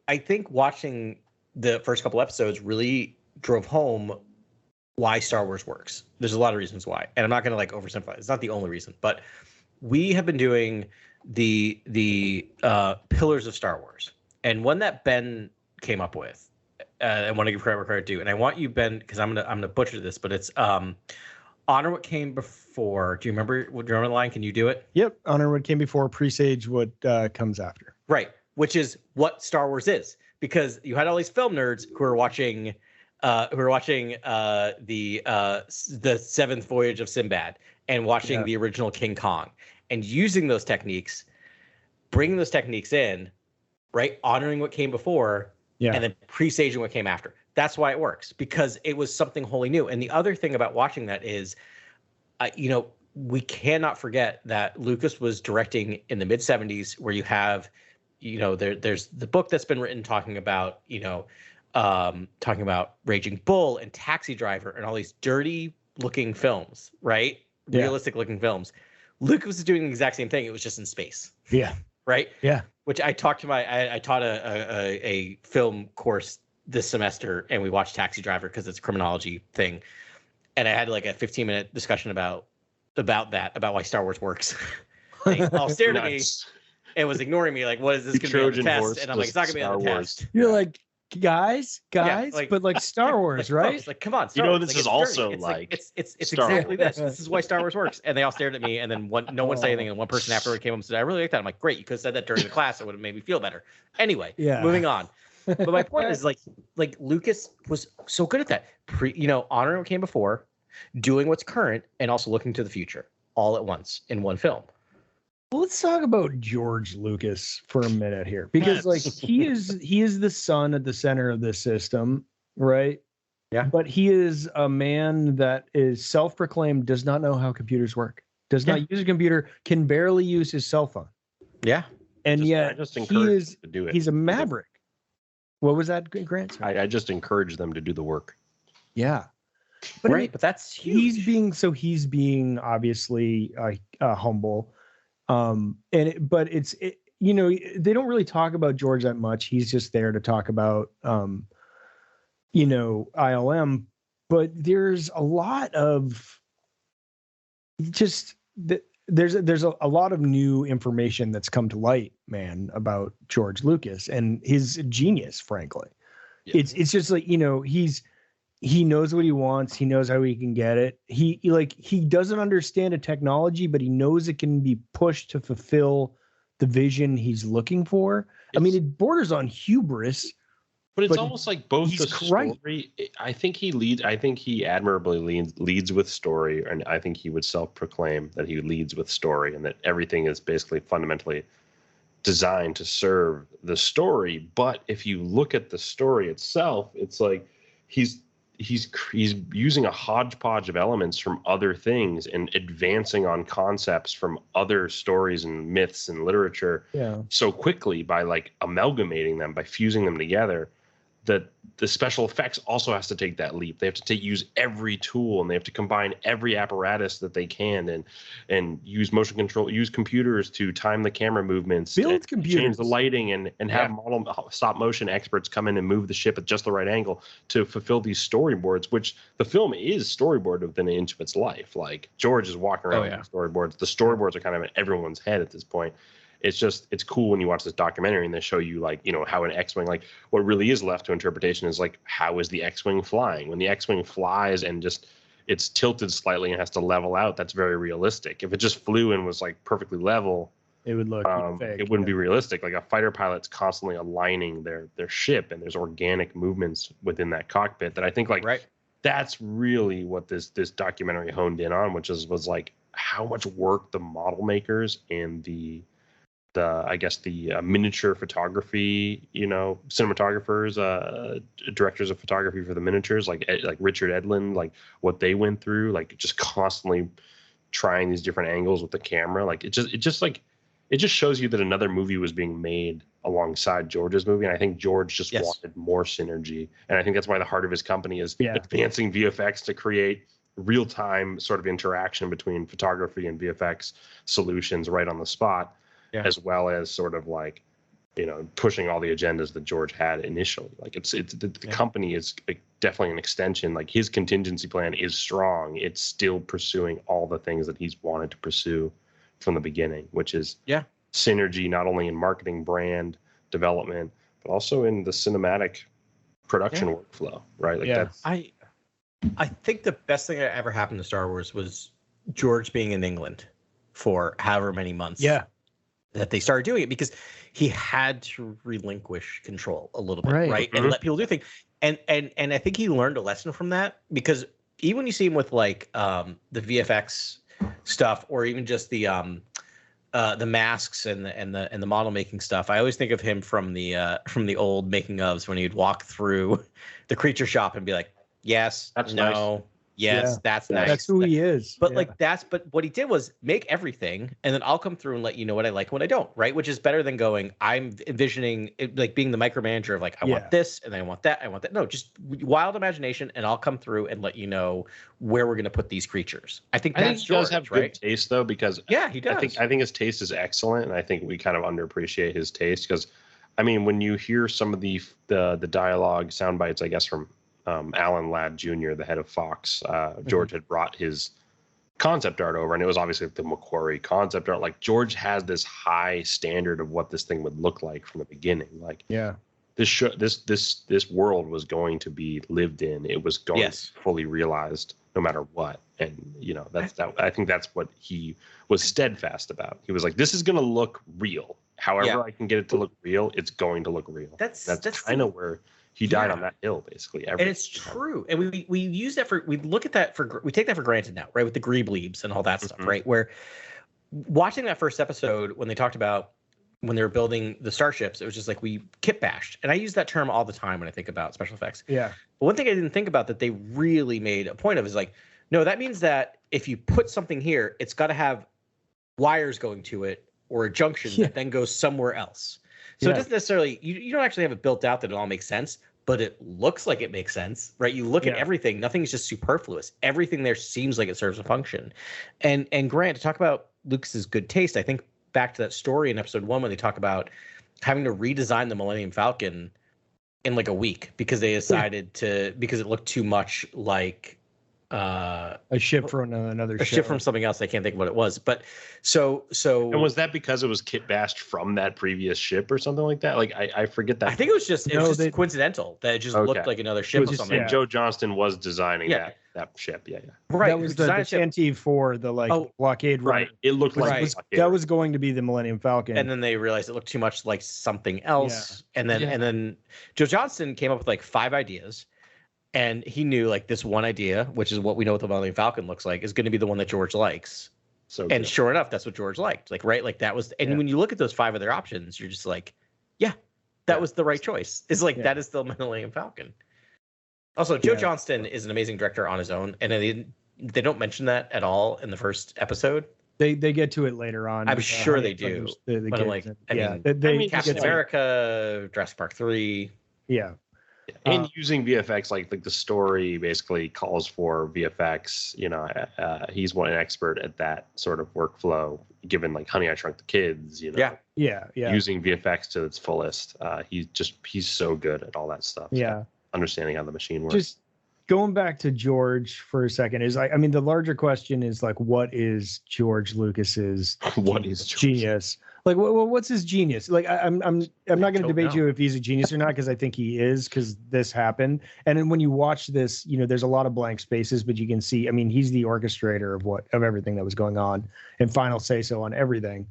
watching the first couple episodes really drove home why Star Wars works. There's a lot of reasons why, and I'm not going to like oversimplify. It's not the only reason, but we have been doing the pillars of Star Wars, and one that Ben came up with, I want to give credit due, and I want you, Ben, because I'm gonna butcher this, but it's honor what came before. Do you remember the line? Can you do it? Yep, honor what came before, presage what comes after. Right, which is what Star Wars is, because you had all these film nerds who were watching the Seventh Voyage of Sinbad and watching the original King Kong and using those techniques, bringing those techniques in, right? Honoring what came before and then presaging what came after. That's why it works, because it was something wholly new. And the other thing about watching that is, we cannot forget that Lucas was directing in the mid 70s, where you have, there's the book that's been written talking about Raging Bull and Taxi Driver and all these dirty looking films, right? Yeah. Realistic looking films. Lucas was doing the exact same thing. It was just in space. Yeah. Right. Yeah. Which I taught a film course this semester, and we watched Taxi Driver because it's a criminology thing. And I had like a 15-minute discussion about why Star Wars works. They all stared at me and was ignoring me, like, what is this going to be on the test? And I'm like, it's not going to be on the test. You're like, guys, but like Star Wars, right? Folks, like, come on, Star Wars. This is also it's exactly this. This is why Star Wars works. And they all stared at me, and then no one said anything, and one person afterward came up and said, I really like that. I'm like, great, you could have said that during the class. It would have made me feel better. Anyway, moving on. But my point is, like Lucas was so good at that. Honoring what came before, doing what's current, and also looking to the future all at once in one film. Well, let's talk about George Lucas for a minute here, because like he is the sun at the center of this system, right? Yeah. But he is a man that is self-proclaimed does not know how computers work, does not use a computer, can barely use his cell phone. Yeah. And yet he's a maverick. What was that, Grant? I just encourage them to do the work. Yeah. But right, but that's huge. He's being obviously humble, but you know, they don't really talk about George that much. He's just there to talk about you know, ILM, but there's a lot of just there's a lot of new information that's come to light, man, about George Lucas and his genius, frankly. Yeah. It's just like, you know, he knows what he wants. He knows how he can get it. He doesn't understand a technology, but he knows it can be pushed to fulfill the vision he's looking for. I mean, it borders on hubris. But it's almost like both the story. I think he admirably leads with story, and I think he would self-proclaim that he leads with story, and that everything is basically fundamentally designed to serve the story. But if you look at the story itself, it's like he's using a hodgepodge of elements from other things and advancing on concepts from other stories and myths and literature so quickly by like amalgamating them, by fusing them together, that the special effects also has to take that leap. They have to use every tool, and they have to combine every apparatus that they can, and use motion control, use computers to time the camera movements, change the lighting, and have model stop motion experts come in and move the ship at just the right angle to fulfill these storyboards, which the film is storyboarded within an inch of its life. Like George is walking around with the storyboards. The storyboards are kind of in everyone's head at this point. It's cool when you watch this documentary and they show you, like, you know, how an X-Wing, like what really is left to interpretation is like, how is the X-Wing flying? When the X-Wing flies and just it's tilted slightly and has to level out, that's very realistic. If it just flew and was like perfectly level, it would look fake. It wouldn't be realistic. Like a fighter pilot's constantly aligning their ship, and there's organic movements within that cockpit that I think that's really what this documentary honed in on, which was like how much work the model makers and the miniature photography, you know, cinematographers, directors of photography for the miniatures, like Richard Edlund, like what they went through, like just constantly trying these different angles with the camera. Like it just shows you that another movie was being made alongside George's movie. And I think George just wanted more synergy. And I think that's why the heart of his company is advancing VFX to create real-time sort of interaction between photography and VFX solutions right on the spot. As well as sort of like, you know, pushing all the agendas that George had initially. Like the company is definitely an extension. Like his contingency plan is strong. It's still pursuing all the things that he's wanted to pursue from the beginning, which is synergy, not only in marketing, brand development, but also in the cinematic production workflow, right? Like that's I think the best thing that ever happened to Star Wars was George being in England for however many months. That they started doing it, because he had to relinquish control a little bit, right? And let people do things. And I think he learned a lesson from that, because even when you see him with like the VFX stuff, or even just the masks and the model making stuff, I always think of him from the old making ofs, when he'd walk through the creature shop and be like, yes, that's no. Nice. Yes, that's nice. That's who he is. But but what he did was make everything, and then I'll come through and let you know what I like and what I don't, right? Which is better than going, I'm envisioning it, like being the micromanager of like, I want this, and I want that, I want that. No, just wild imagination, and I'll come through and let you know where we're going to put these creatures. I think he does have good taste, though, because he does. I think his taste is excellent, and I think we kind of underappreciate his taste, because, I mean, when you hear some of the dialogue sound bites, I guess, from Alan Ladd Jr., the head of Fox, George had brought his concept art over, and it was obviously the Macquarie concept art. Like George has this high standard of what this thing would look like from the beginning. Like this world was going to be lived in. It was going to be fully realized no matter what. And you know, I think that's what he was steadfast about. He was like, this is going to look real. However I can get it to look real, it's going to look real. That's kind of where he died on that hill, basically. And it's true. And we use that we take that for granted now, right? With the Greebliebs and all that stuff, right? Where watching that first episode, when they talked about when they were building the starships, it was just like we kit bashed. And I use that term all the time when I think about special effects. Yeah. But one thing I didn't think about that they really made a point of is like, no, that means that if you put something here, it's got to have wires going to it, or a junction that then goes somewhere else. So it doesn't necessarily, you don't actually have it built out that it all makes sense, but it looks like it makes sense, right? You look at everything, nothing's just superfluous. Everything there seems like it serves a function. And Grant, to talk about Lucas's good taste, I think back to that story in episode 1 when they talk about having to redesign the Millennium Falcon in like a week because they decided because it looked too much like a ship from another ship from something else. I can't think of what it was, but so and was that because it was kit bashed from that previous ship or something like that? Like I forget that. I think it was just coincidental that it just looked like another ship or something. Joe Johnston was designing that ship. Right. That was the Shanty for the blockade run. Right. It looked like that was going to be the Millennium Falcon, and then they realized it looked too much like something else. And then Joe Johnston came up with like 5 ideas. And he knew like this one idea, which is what we know what the Millennium Falcon looks like, is going to be the one that George likes. And sure enough, that's what George liked. Like, right. Like that was, and when you look at those 5 other options, you're just like, that was the right choice. It's like, that is the Millennium Falcon. Also, Joe Johnston is an amazing director on his own. And they don't mention that at all in the first episode. They get to it later on. I'm sure they do. But I'm like, I mean, Captain America, Jurassic Park 3. Yeah. And using VFX, like the story basically calls for VFX. You know, he's an expert at that sort of workflow. Given like Honey, I Shrunk the Kids. You know, using VFX to its fullest. He's so good at all that stuff. Yeah, understanding how the machine works. Just going back to George for a second is I mean the larger question is like, what is George Lucas's genius? Like, what's his genius? Like, I'm not going to debate you if he's a genius or not, because I think he is, because this happened. And then when you watch this, you know, there's a lot of blank spaces, but you can see, I mean, he's the orchestrator of everything that was going on and final say so on everything.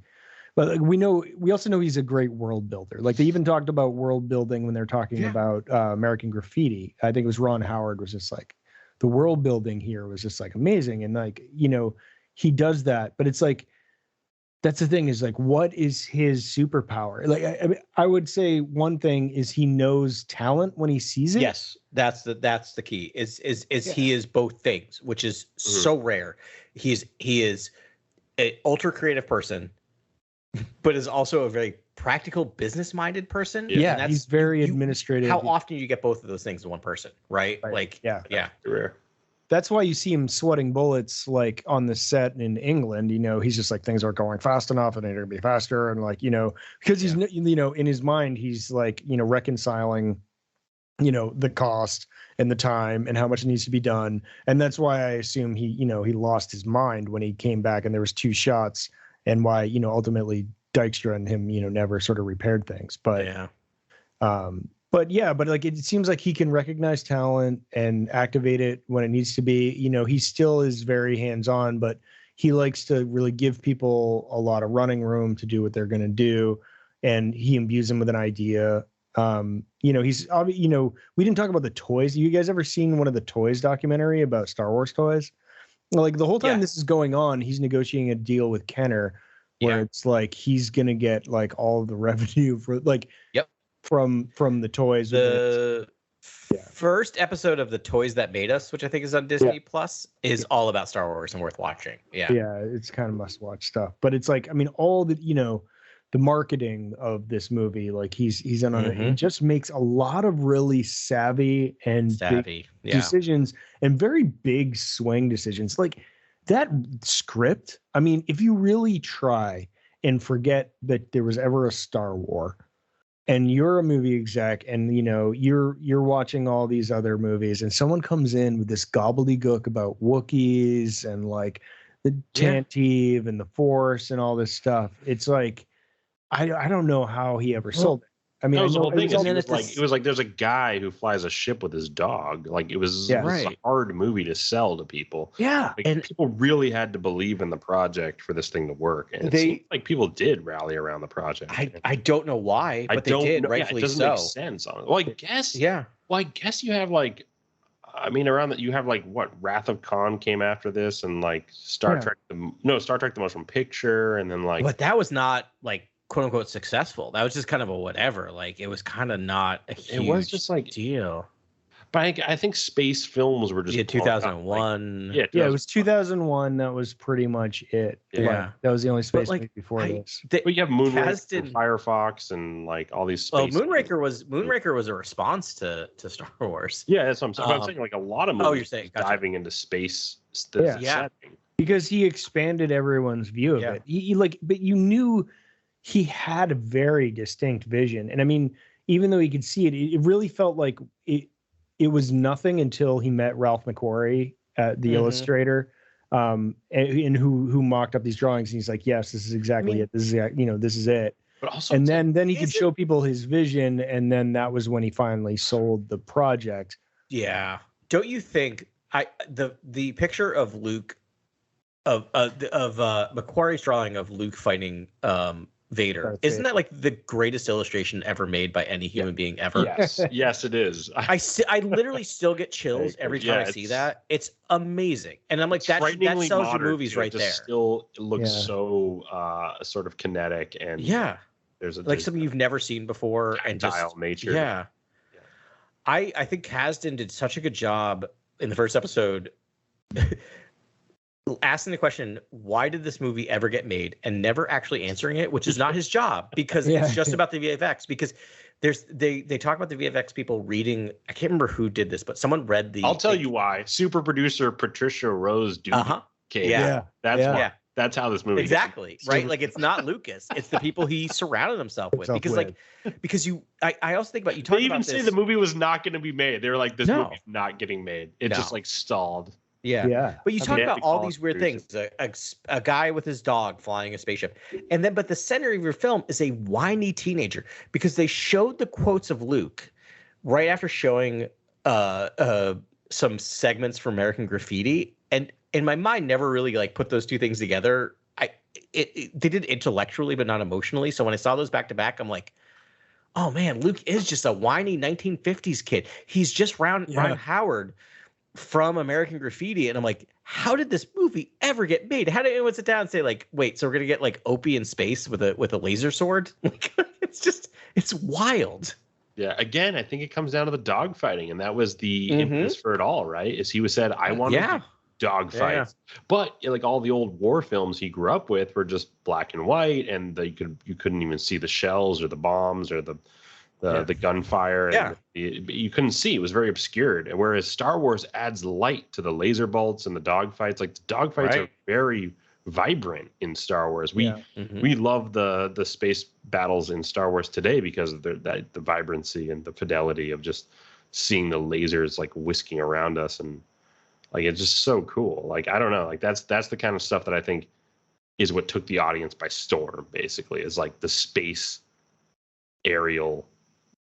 But like, we also know he's a great world builder. Like they even talked about world building when they're talking about American Graffiti. I think it was Ron Howard was just like, the world building here was just like amazing. And like, you know, he does that, but it's like, that's the thing is like, what is his superpower? Like, I mean, I would say one thing is he knows talent when he sees it. Yes, that's the key. He is both things, which is so rare. He is an ultra creative person, but is also a very practical, business minded person. Yeah, and he's very administrative. How often do you get both of those things in one person, right? Like, rare. That's why you see him sweating bullets like on the set in England. You know, he's just like, things aren't going fast enough and they're going to be faster. And like, you know, because he's, you know, in his mind, he's like, you know, reconciling, you know, the cost and the time and how much needs to be done. And that's why I assume he, you know, he lost his mind when he came back and there was 2 shots and why, you know, ultimately Dykstra and him, you know, never sort of repaired things. But, but like it seems like he can recognize talent and activate it when it needs to be. You know, he still is very hands-on, but he likes to really give people a lot of running room to do what they're going to do, and he imbues them with an idea. You know, you know, we didn't talk about the toys. You guys ever seen one of the toys documentary about Star Wars toys? Like the whole time this is going on, he's negotiating a deal with Kenner where it's like he's going to get like all of the revenue for like from the toys. The first episode of The Toys That Made Us, which I think is on Disney Plus, is all about Star Wars and worth watching. Yeah, it's kind of must watch stuff. But it's like, I mean, all the, you know, the marketing of this movie, like he's in on it. He just makes a lot of really savvy big decisions and very big swing decisions. Like that script. I mean, if you really try and forget that there was ever a Star Wars, and you're a movie exec and, you know, you're watching all these other movies and someone comes in with this gobbledygook about Wookiees and like the Tantive and the Force and all this stuff. It's like, I don't know how he ever sold it. I mean, the whole thing it was like there's a guy who flies a ship with his dog. Like it was a hard movie to sell to people. Yeah, like, and people really had to believe in the project for this thing to work. And it seemed like people did rally around the project. I don't know why, but they did. Rightfully it doesn't make sense. Well, I guess. Yeah. Well, I guess you have like, I mean, around that you have like what Wrath of Khan came after this, and like Star Trek the Motion Picture, and then like. But that was not like, quote unquote successful. That was just kind of a whatever. Like it was kind of not a huge it was just like deal. But I think space films were just 2001. Like, yeah, it was 2001. That was pretty much it. Yeah. Like, that was the only space like, movie before this. But you have Moonraker, and Kasdan- Firefox, and like all these space. Moonraker was a response to Star Wars. Yeah, that's what I'm saying. But I'm saying like a lot of movies you're saying, gotcha. diving into space. Yeah. Setting. Because he expanded everyone's view of it. He like, but you knew he had a very distinct vision. And I mean, even though he could see it, it really felt like it was nothing until he met Ralph McQuarrie, the illustrator, and who mocked up these drawings. And he's like, yes, this is exactly it. This is, this is it. But also, and then he could show people his vision. And then that was when he finally sold the project. Yeah. Don't you think the picture of Luke of McQuarrie's drawing of Luke fighting Vader, isn't that like the greatest illustration ever made by any human being ever? Yes, it is. I literally still get chills every time I see that. It's amazing, and I'm like, that sells your movies right there. Still, it looks so sort of kinetic and there's something you've never seen before and just nature. Yeah. I think Kasdan did such a good job in the first episode. Asking the question, why did this movie ever get made, and never actually answering it, which is not his job, because it's just about the VFX. Because they talk about the VFX people reading. I can't remember who did this, but someone read the. I'll tell you why. Super producer Patricia Rose Doody came. That's why. That's how this movie right. Like, it's not Lucas; it's the people he surrounded himself with. Because I also think about you. They even say the movie was not going to be made. They were like, this movie's not getting made. It just like stalled. Yeah. But you talk about all these weird things. A guy with his dog flying a spaceship. But the center of your film is a whiny teenager, because they showed the quotes of Luke right after showing some segments from American Graffiti. And in my mind, never really like put those two things together. They did intellectually, but not emotionally. So when I saw those back to back, I'm like, oh man, Luke is just a whiny 1950s kid. He's just Ron Howard from American Graffiti. And I'm like, how did this movie ever get made? How did anyone sit down and say, like, wait, so we're gonna get like Opie in space with a laser sword? Like, it's wild. Yeah, again, I think it comes down to the dogfighting, and that was the impetus for it all, right? Is he was said, I want to dogfights. But like all the old war films he grew up with were just black and white, and you couldn't even see the shells or the bombs or the gunfire. And you couldn't see. It was very obscured. And whereas Star Wars adds light to the laser bolts and the dogfights, like the dogfights are very vibrant in Star Wars. We love the space battles in Star Wars today because of the vibrancy and the fidelity of just seeing the lasers like whisking around us, and like it's just so cool. Like, I don't know, like that's the kind of stuff that I think is what took the audience by storm. Basically, is like the space aerial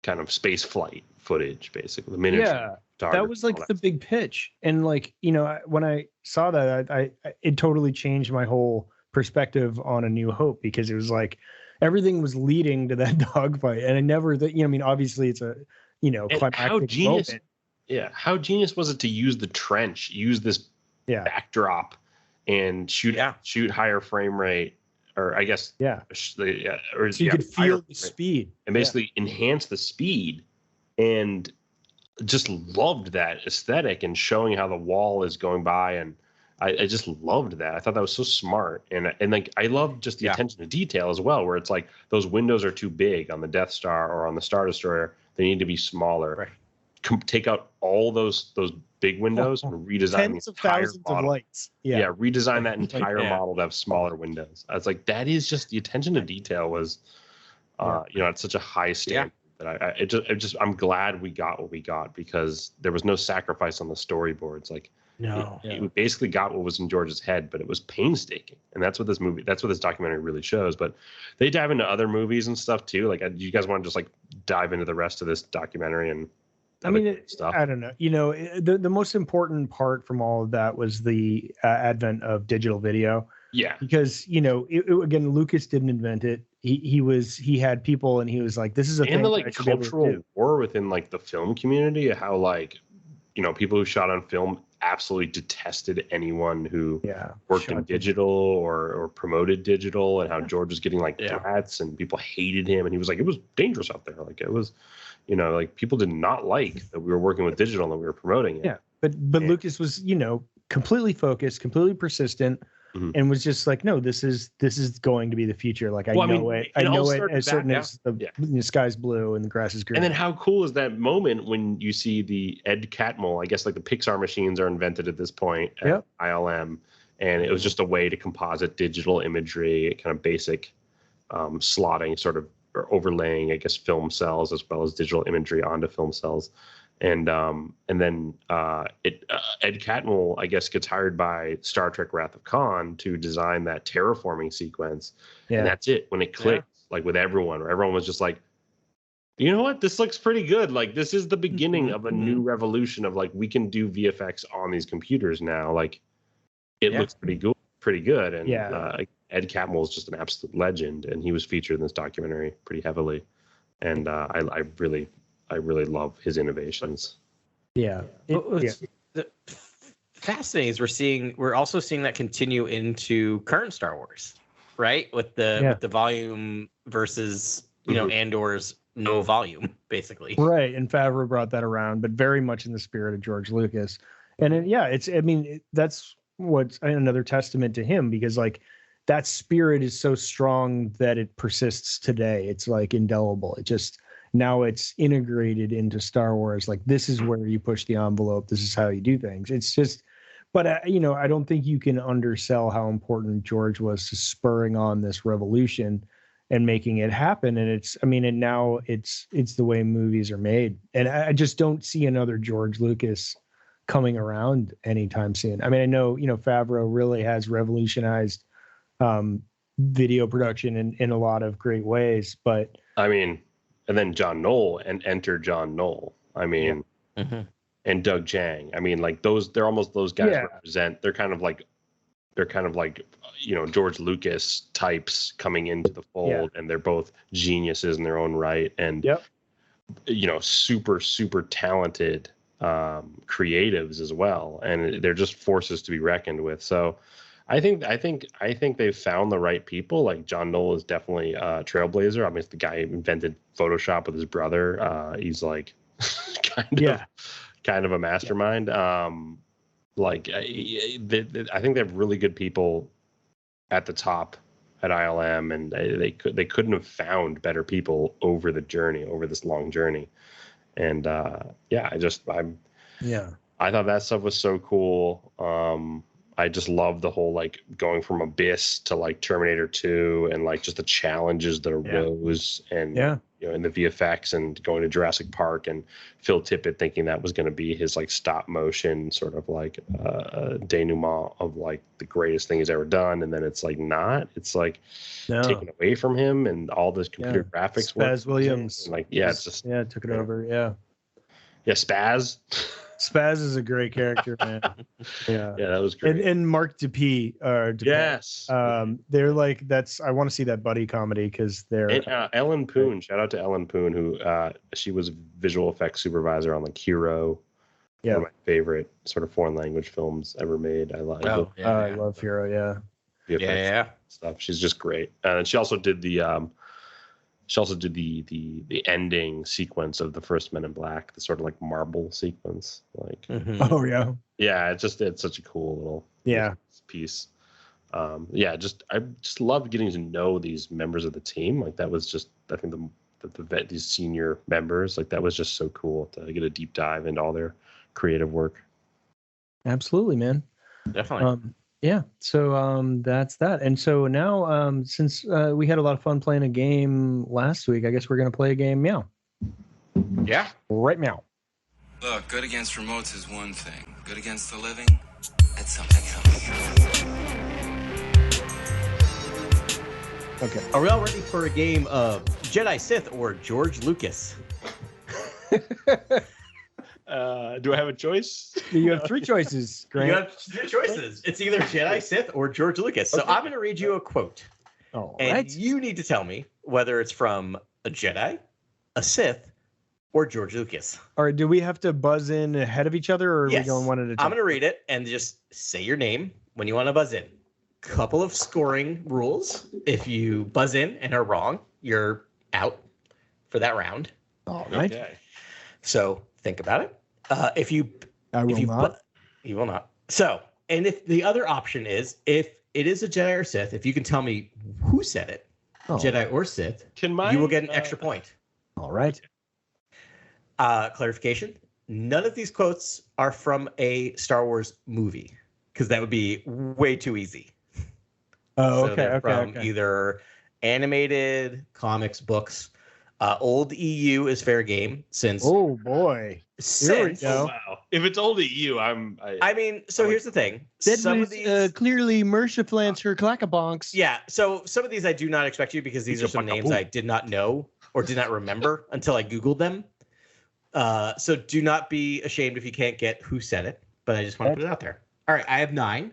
kind of space flight footage, basically the miniature. That was like the big pitch. And like, when I saw that, it totally changed my whole perspective on A New Hope, because it was like everything was leading to that dogfight. And I never obviously it's a, climactic moment. Yeah. How genius was it to use the trench, use this backdrop and shoot higher frame rate, or I guess, so you could feel the speed and basically enhance the speed, and just loved that aesthetic and showing how the wall is going by. And I just loved that. I thought that was so smart. And like, I love just the attention to detail as well, where it's like those windows are too big on the Death Star or on the Star Destroyer. They need to be smaller. Right. Take out all those big windows and redesign the entire model. Of lights. Yeah, redesign that entire model to have smaller windows. I was like, that is just the attention to detail was, at such a high standard that I'm glad we got what we got, because there was no sacrifice on the storyboards. Like, we basically got what was in George's head, but it was painstaking, and that's what this documentary really shows. But they dive into other movies and stuff too. Like, do you guys want to just like dive into the rest of this documentary and? I mean, I don't know. The most important part from all of that was the advent of digital video. Yeah. Because, again, Lucas didn't invent it. He had people, and he was like, this is a thing. And the like cultural war within like the film community, how like, people who shot on film absolutely detested anyone who Yeah. worked in digital or promoted digital, and how George was getting like threats and people hated him, and he was like, it was dangerous out there. Like it was, you know, like people did not like that we were working with digital and that we were promoting it. Yeah. But Lucas was, you know, completely focused, completely persistent, and was just like, no, this is going to be the future. Like I know it as certain as the sky's blue and the grass is green. And then how cool is that moment when you see the Ed Catmull, I guess like the Pixar machines are invented at this point at ILM, and it was just a way to composite digital imagery, kind of basic slotting, sort of, or overlaying, I guess, film cells as well as digital imagery onto film cells. And then Ed Catmull, I guess, gets hired by Star Trek Wrath of Khan to design that terraforming sequence. Yeah. And that's it. When it clicked, like with everyone, where everyone was just like, you know what? This looks pretty good. Like this is the beginning of a new revolution of like, we can do VFX on these computers now. Like it looks pretty good. And Ed Catmull is just an absolute legend. And he was featured in this documentary pretty heavily. And I really love his innovations. Yeah. Fascinating is we're also seeing that continue into current Star Wars, right? With the volume versus, you know, Andor's no volume, basically. Right. And Favreau brought that around, but very much in the spirit of George Lucas. And that's what's another testament to him, because like that spirit is so strong that it persists today. It's like indelible. It just, now it's integrated into Star Wars. Like this is where you push the envelope. This is how you do things. It's just, but I don't think you can undersell how important George was to spurring on this revolution and making it happen. And now it's the way movies are made. And I just don't see another George Lucas coming around anytime soon. I mean, I know, Favreau really has revolutionized video production in a lot of great ways, but I mean, and then John Knoll and enter John Knoll. I mean, and Doug Jang. I mean, like they're almost those guys represent. They're kind of like, George Lucas types coming into the fold, and they're both geniuses in their own right, and super super talented creatives as well, and they're just forces to be reckoned with. So I think they've found the right people. Like John Knoll is definitely a trailblazer. I mean, it's the guy who invented Photoshop with his brother. He's like kind of a mastermind. I think they have really good people at the top at ILM, and they couldn't have found better people over this long journey. And I thought that stuff was so cool. I just love the whole like going from Abyss to like Terminator 2 and like just the challenges that arose and in the VFX, and going to Jurassic Park and Phil Tippett thinking that was going to be his like stop motion sort of like denouement of like the greatest thing he's ever done, and then it's like not. It's like taken away from him, and all this computer graphics. Spaz Williams, and, like it's just took it over. Spaz. Spaz is a great character, man. Yeah, that was great. And Mark Dupuy. Yes. They're like, I want to see that buddy comedy because they're. And Ellen Poon. Shout out to Ellen Poon, who she was visual effects supervisor on like Hero. One of my favorite sort of foreign language films ever made. I love. I love Hero. Yeah. Stuff. She's just great. And she also did the ending sequence of the first Men in Black, the sort of like marble sequence. Like, it's such a cool little piece. I just loved getting to know these members of the team. Like that was just, I think these senior members, like that was just so cool to get a deep dive into all their creative work. Absolutely, man. Definitely. So that's that. And so now, since we had a lot of fun playing a game last week, I guess we're going to play a game, Meow. Yeah. Right, Meow. Look, good against remotes is one thing. Good against the living, that's something else. Okay. Are we all ready for a game of Jedi Sith or George Lucas? Do I have a choice? You have three choices, Grant. You have three choices. It's either Jedi Sith or George Lucas. So I'm going to read you a quote. All and right. you need to tell me whether it's from a Jedi, a Sith, or George Lucas? All right, do we have to buzz in ahead of each other, or are we going one at a time? I'm going to read it and just say your name when you want to buzz in. Couple of scoring rules. If you buzz in and are wrong, you're out for that round. All right. Okay. So think about it. If you not. You will not. So, and if the other option is, if it is a Jedi or Sith, if you can tell me who said it, Jedi or Sith, you will get an extra point. All right. Clarification. None of these quotes are from a Star Wars movie, because that would be way too easy. Oh, So okay. they're from Okay. either animated, comics, books. Old EU is fair game, since Oh boy. Here we since go. Wow. If it's old EU, I mean, so here's the thing. That Some was of these, clearly Mershaflancer Clackabonks. yeah. So some of these I do not expect you, because these are some names I did not know or did not remember until I Googled them. So do not be ashamed if you can't get who said it, but I just want to put it out there. All right, I have 9.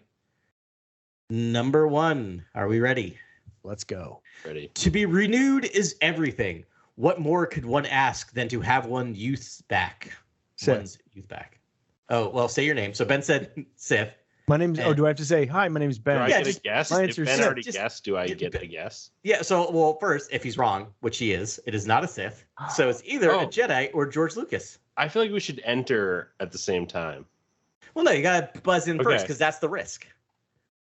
Number 1. Are we ready? Let's go. ready. To be renewed is everything. What more could one ask than to have one's youth back? Sith. One's youth back. Oh, well, say your name. So Ben said Sith. My name's. Oh, do I have to say hi? My name's Ben. Do I Yeah, get a guess? my If answer's Ben Sith. already Just guessed, do I get- get a guess? Yeah, so, well, first, if he's wrong, which he is, it is not a Sith. So it's either a Jedi or George Lucas. I feel like we should enter at the same time. Well, no, you got to buzz in first, Okay. because that's the risk.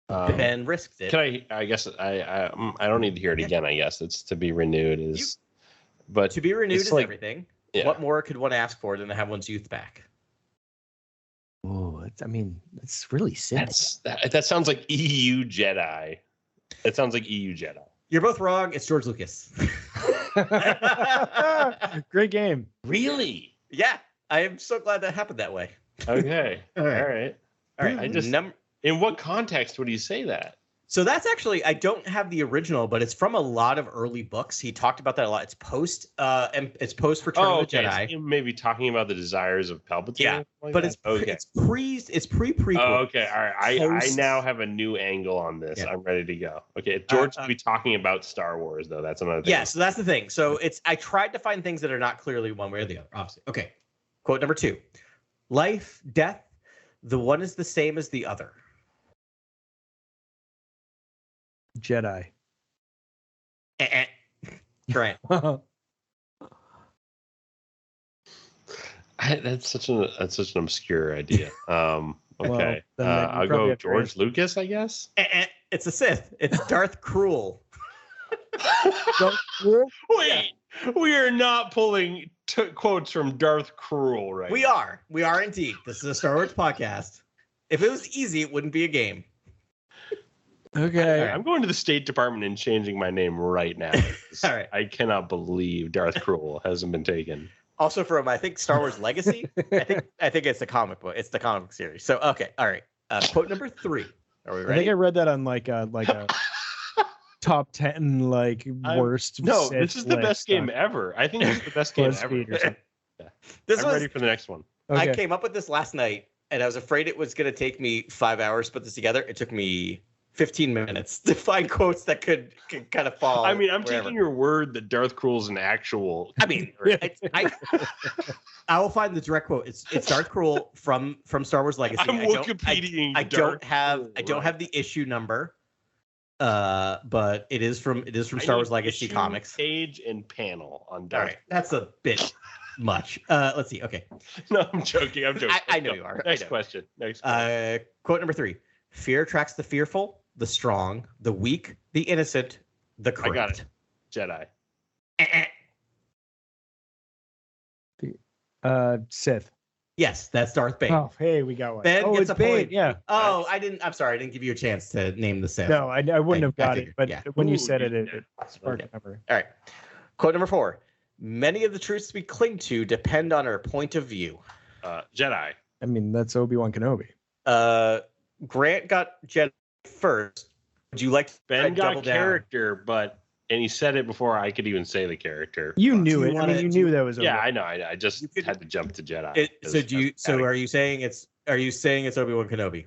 Um, Ben risked it. Can I guess I don't need to hear it again. I guess it's to be renewed is, but To be renewed it's is like- everything. yeah. What more could one ask for than to have one's youth back? Oh, I mean, it's really simple. that sounds like EU Jedi. It sounds like EU Jedi. You're both wrong. It's George Lucas. Great game. Really? Yeah, I am so glad that happened that way. Okay. All right. All right. All right. I just in what context would you say that? So that's actually, I don't have the original, but it's from a lot of early books. He talked about that a lot. It's post Return of the Jedi. So maybe talking about the desires of Palpatine. Yeah, like but that? it's pre prequel. Oh, okay. All right. I Post- now have a new angle on this. Yeah. I'm ready to go. Okay. If George will be talking about Star Wars, though. That's another thing. Yeah, so that's the thing. So I tried to find things that are not clearly one way or the other, obviously. Okay. Quote number 2. Life, death, the one is the same as the other. Jedi. Grant. That's such an obscure idea. Okay. then you I'll probably go have to George answer. Lucas, I guess. It's a Sith. It's Darth Cruel. Wait, we are not pulling quotes from Darth Cruel, right? We are indeed. This is a Star Wars podcast. If it was easy, it wouldn't be a game. Okay. I'm going to the State Department and changing my name right now. All right. I cannot believe Darth Cruel hasn't been taken. Also from, I think, Star Wars Legacy. I think it's the comic book. It's the comic book series. So okay, all right. Quote number 3. Are we I ready? think I read that on like a top 10 worst. No, Sith this is the list best game on ever. I think it's the best game ever. BuzzFeed or something. This I'm was ready for the next one. Okay. I came up with this last night, and I was afraid it was going to take me 5 hours to put this together. It took me 15 minutes to find quotes that could kind of fall. I mean, I'm wherever. taking your word that Darth Cruel's an actual. I mean, I will find the direct quote. It's Darth Cruel from Star Wars Legacy. I'm Wikipediaing. I don't Darth have Cruel, the issue number. But it is from Star Wars Legacy issue, comics. Page and panel on All Darth. right, that's a bit much. Let's see. Okay. No, I'm joking. I know you are. Next I know. question. Next question. Quote number 3. Fear attracts the fearful, the strong, the weak, the innocent, the corrupt. I got it. Jedi. Sith. Yes, that's Darth Bane. Oh, hey, we got one. Ben oh, gets it's a Bane. point. Yeah. Oh, I'm sorry. I didn't give you a chance to name the Sith. No, I wouldn't have got figured, it, but yeah. when you Ooh, said it, yeah. it sparked Okay. a memory. All right. Quote number 4. Many of the truths we cling to depend on our point of view. Jedi. I mean, that's Obi-Wan Kenobi. Grant got Jedi first. Would you like to Ben got double down? character, and he said it before I could even say the character. You knew you it. I wanna- mean, you knew that was Yeah, Obi-Wan. I know. I just could- had to jump to Jedi. So are you saying it's Obi-Wan Kenobi?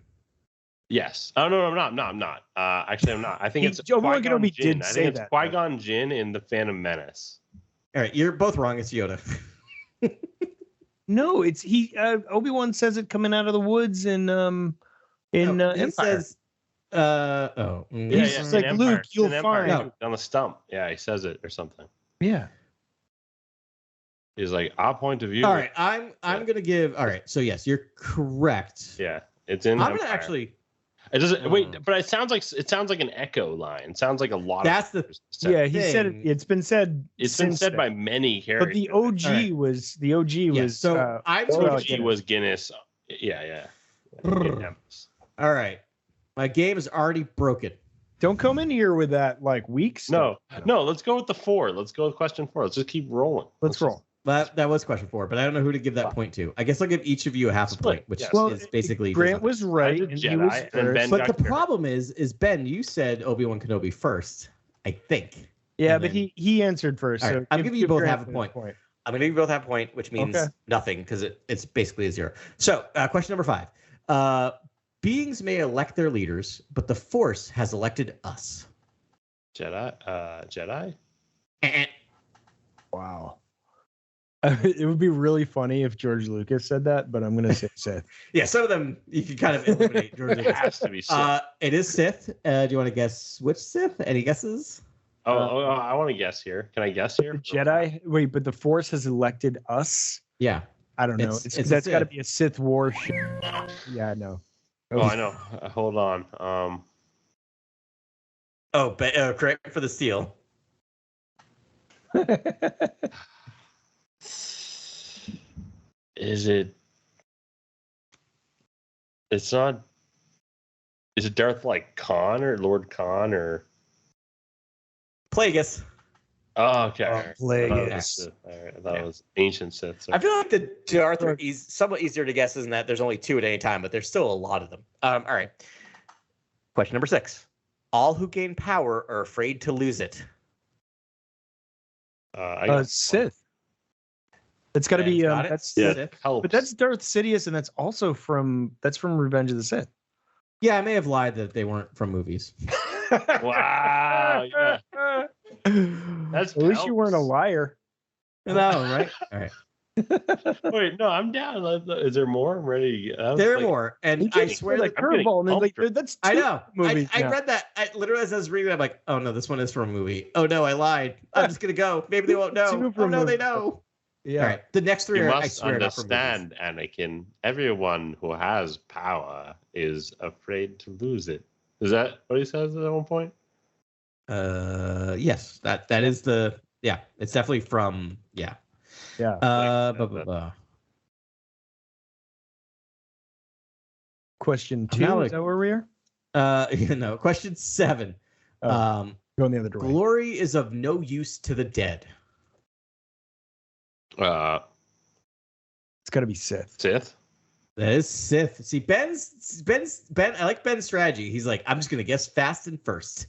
Yes. Oh no, I'm not. No, I'm not. Actually, I'm not. I think it's Obi-Wan Qui-Gon Kenobi Jinn. did I say think it's that, Qui-Gon Jinn in the Phantom Menace. All right, you're both wrong. It's Yoda. No, it's he. Obi-Wan says it coming out of the woods in He Empire. says, He's just like, Empire. Luke, you'll In Empire, find. on the stump. Yeah, he says it or something. Yeah. He's like, our point of view. All right, I'm gonna give. All right, so yes, you're correct. Yeah, it's in. I'm Empire. gonna actually. It doesn't wait, but it sounds like an echo line. It sounds like a lot. That's the. Yeah, he said it. It's been said. It's been said by many characters. But the OG was the OG was. So I'm the gonna OG was Guinness. Yeah. All right, my game is already broken. Don't come in here with that like weeks. No. Let's go with the 4. Let's go with question 4. Let's just keep rolling. Let's roll. That was question 4, but I don't know who to give that point to. I guess I'll give each of you a half a point, which is basically Grant was right, and he was Jedi, and Ben But got the problem is Ben, you said Obi-Wan Kenobi first, I think. Yeah, but he answered first. All So right, I'm giving you both Grant half a point. point. I'm going to give you both half a point, which means nothing because it's basically a 0. So, question number 5. Beings may elect their leaders, but the Force has elected us. Jedi. Wow. It would be really funny if George Lucas said that, but I'm going to say Sith. Yeah, some of them you can kind of eliminate. George It has to be Sith. It is Sith. Do you want to guess which Sith? Any guesses? I want to guess here. Can I guess here? The Jedi. Wait, but the Force has elected us. Yeah, I don't know. It's That's got to be a Sith war. Yeah, no. Oh, I know. Hold on. Correct for the steal. Is it? It's not. Is it Darth like Khan or Lord Khan or? Plagueis. Oh, okay. Plagueis. All right. That was ancient Sith. I feel like the Darth are somewhat easier to guess, in that there's only 2 at any time, but there's still a lot of them. All right. Question number 6. All who gain power are afraid to lose it. Sith. It's got to be that's Sith. But that's Darth Sidious, and that's also from Revenge of the Sith. Yeah, I may have lied that they weren't from movies. Wow. Yeah. That's At least you weren't a liar. No, right? All right. Wait, no, I'm down. Is there more? I'm ready. There are more, and I swear, like curveball, and then like that's I know. movies. I read that. I literally, as I was reading, I'm like, oh no, this one is from a movie. Oh no, I lied. I'm just gonna go. Maybe they won't know. Oh no, they know. Yeah. All right. The next 3 You are, I must swear, not from understand, Anakin. Everyone who has power is afraid to lose it. Is that what he says at one point? Yes. That is the It's definitely from Yeah. Question 2. Is that where we are? Question 7. Going the other direction. Glory is of no use to the dead. It's got to be Sith. Sith. That is Sith. See, Ben. I like Ben's strategy. He's like, I'm just gonna guess fast and first.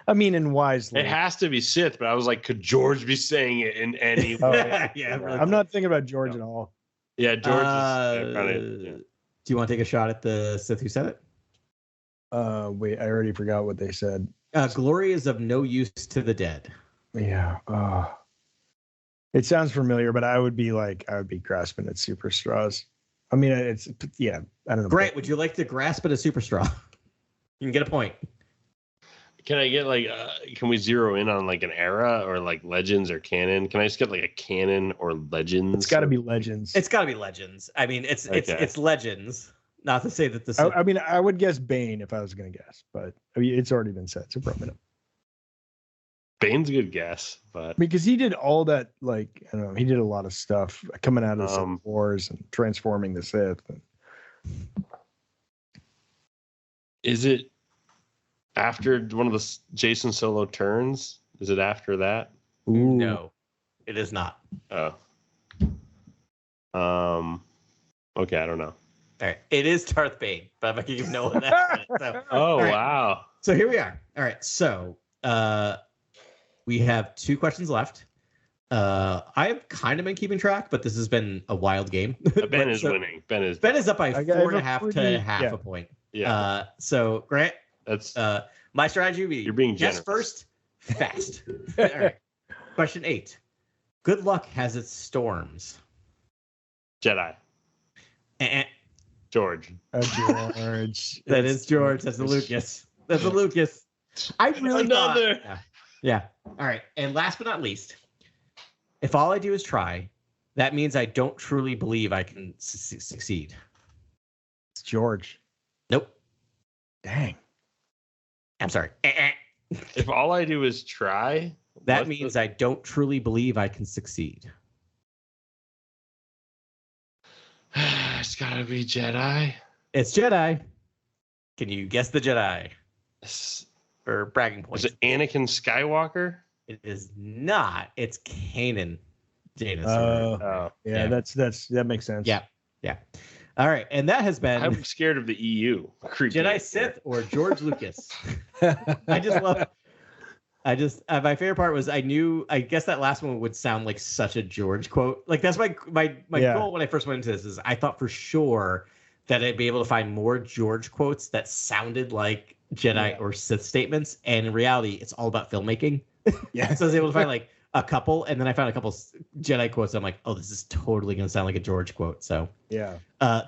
I mean, and wisely. It has to be Sith, but I was like, could George be saying it in any way? Yeah, really. I'm not thinking about George at all. Yeah, George Do you want to take a shot at the Sith who said it? Wait, I already forgot what they said. Glory is of no use to the dead. Yeah. It sounds familiar, but I would be grasping at super straws. I mean, I don't know. Grant, would you like to grasp at a super straw? You can get a point. Can I get can we zero in on like an era or like legends or canon? Can I just get like a canon or legends? It's got to be legends. It's got to be legends. I mean, it's legends. Not to say that the. I mean, I would guess Bane if I was going to guess, but I mean, it's already been said, so probably not. Bane's a good guess, but because he did all that, I don't know, he did a lot of stuff coming out of the Sith Wars and transforming the Sith. Is it after one of the Jason Solo turns? Is it after that? Ooh. No, it is not. Oh. Okay, I don't know. All right, it is Darth Bane, but I can give no one that. So. Right. Wow. So here we are. All right, so we have 2 questions left. I've kind of been keeping track, but this has been a wild game. Ben is winning. Ben is up by 4.5 to half a point. Yeah. So Grant, that's my strategy would be you're being generous. guess first, fast. All right. Question 8. Good luck has its storms. Jedi. George. George. That is George. That's a Lucas. That's a Lucas. I really Another. thought. Yeah. All right. And last but not least, if all I do is try, that means I don't truly believe I can succeed. It's George. Nope. Dang. I'm sorry. If all I do is try, that means I don't truly believe I can succeed. It's gotta be Jedi. It's Jedi. Can you guess the Jedi? For bragging points. Is it Anakin Skywalker? It is not. It's Kanan. Yeah, that makes sense. Yeah. All right, and that has been. I'm scared of the EU. Jedi Sith or George Lucas. I just love. My favorite part was I guess that last one would sound like such a George quote. Like that's my goal when I first went into this is I thought for sure that I'd be able to find more George quotes that sounded like Jedi or Sith statements, and in reality, it's all about filmmaking. Yeah. So I was able to find like a couple, and then I found a couple Jedi quotes. I'm like, oh, this is totally going to sound like a George quote. So yeah.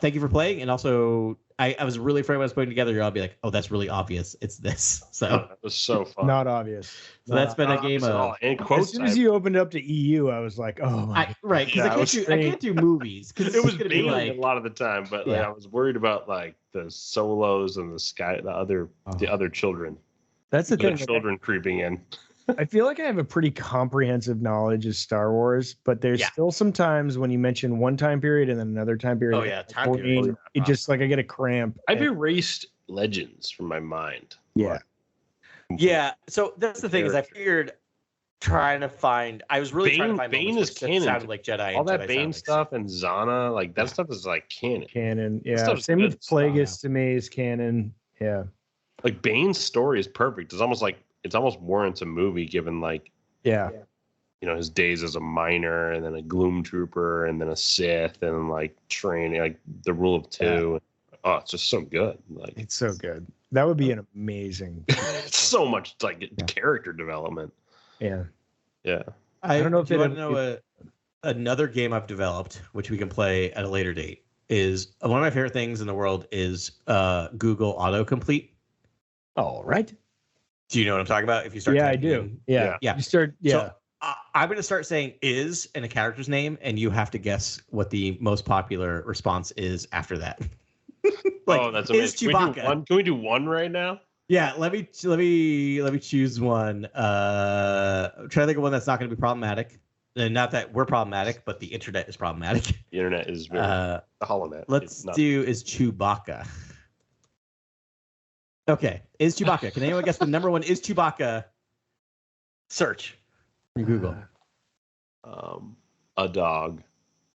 Thank you for playing, and also I was really afraid when I was putting together, I'll be like, oh, that's really obvious. It's this. So that was so fun. Not obvious. So that's been a game of. And quotes, as soon as you opened up to EU, I was like, oh my. Right, because I can't do movies. Because it was Bane a lot of the time, but like, I was worried about like the solos and the other children. That's the thing. Children creeping in. I feel like I have a pretty comprehensive knowledge of Star Wars, but there's still some times when you mention one time period and then another time period. Oh yeah, time period. It just like I get a cramp. I've erased Legends from my mind. Yeah. Yeah. So that's the thing is I figured trying to find. I was really trying to find Bane is canon. Sounded like Jedi. All that Bane stuff and Zana, like that stuff is like canon. Canon. Yeah. Same with Plagueis to me is canon. Yeah. Like Bane's story is perfect. It's almost warrants a movie given like his days as a miner and then a gloom trooper and then a Sith and like training like the rule of two. Oh, it's just so good. Like it's so good. That would be an amazing. So much like character development. Yeah. Yeah. I don't know if you want to know another game I've developed, which we can play at a later date. Is one of my favorite things in the world is Google autocomplete. All right. Do you know what I'm talking about? If you start, I do. Yeah. You start. Yeah. So, I'm going to start saying "is" in a character's name, and you have to guess what the most popular response is after that. Like, that's amazing. Is Chewbacca? Can we do one right now? Yeah. Let me choose one. I'm trying to think of one that's not going to be problematic. Not that we're problematic, but the internet is problematic. The internet is very the HoloNet. Let's do is Chewbacca. Okay, is Chewbacca? Can anyone guess the number one is Chewbacca search in Google? A dog.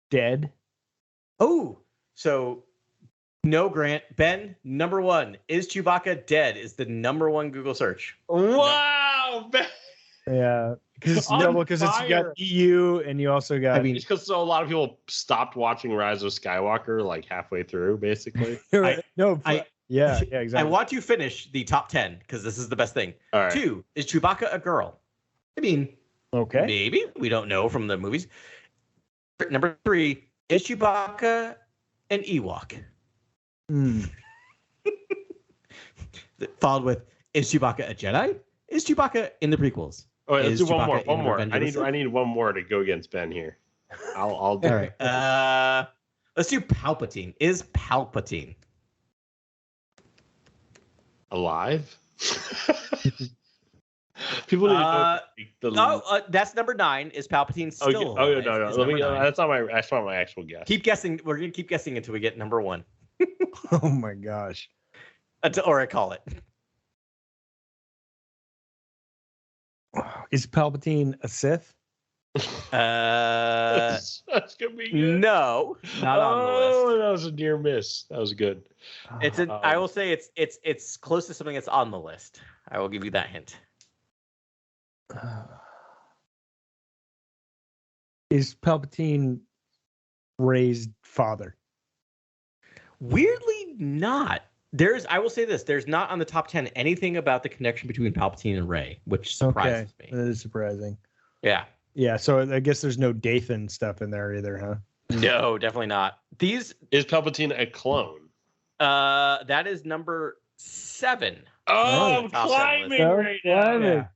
Dead. Oh, so no, Grant. Ben, number one is Chewbacca dead is the number one Google search. Wow, Ben. Yeah, because it's you got EU and you also got. I mean, because a lot of people stopped watching Rise of Skywalker like halfway through, basically. Yeah, exactly. I want to finish the top 10 because this is the best thing. All right. 2, is Chewbacca a girl? I mean, okay, maybe. We don't know from the movies. Number 3, is Chewbacca an Ewok? Followed with, is Chewbacca a Jedi? Is Chewbacca in the prequels? Oh, wait, let's do one more. I need one more to go against Ben here. I'll do. All right. Let's do Palpatine. Is Palpatine alive? People need to know that's number 9. Is Palpatine still alive? No. That's not my actual guess. Keep guessing. We're gonna keep guessing until we get number 1. Oh my gosh. Or I call it. Is Palpatine a Sith? That's gonna be good. No, not on the list. Oh, that was a near miss. That was good. I will say it's close to something that's on the list. I will give you that hint. Is Palpatine Rey's father? Weirdly not. I will say this, there's not on the top 10 anything about the connection between Palpatine and Rey, which surprises me. That is surprising. Yeah. Yeah, so I guess there's no Dathan stuff in there either, huh? No, definitely not. These Is Palpatine a clone? that is number 7. Oh, I'm Top climbing seven right now. Climbing.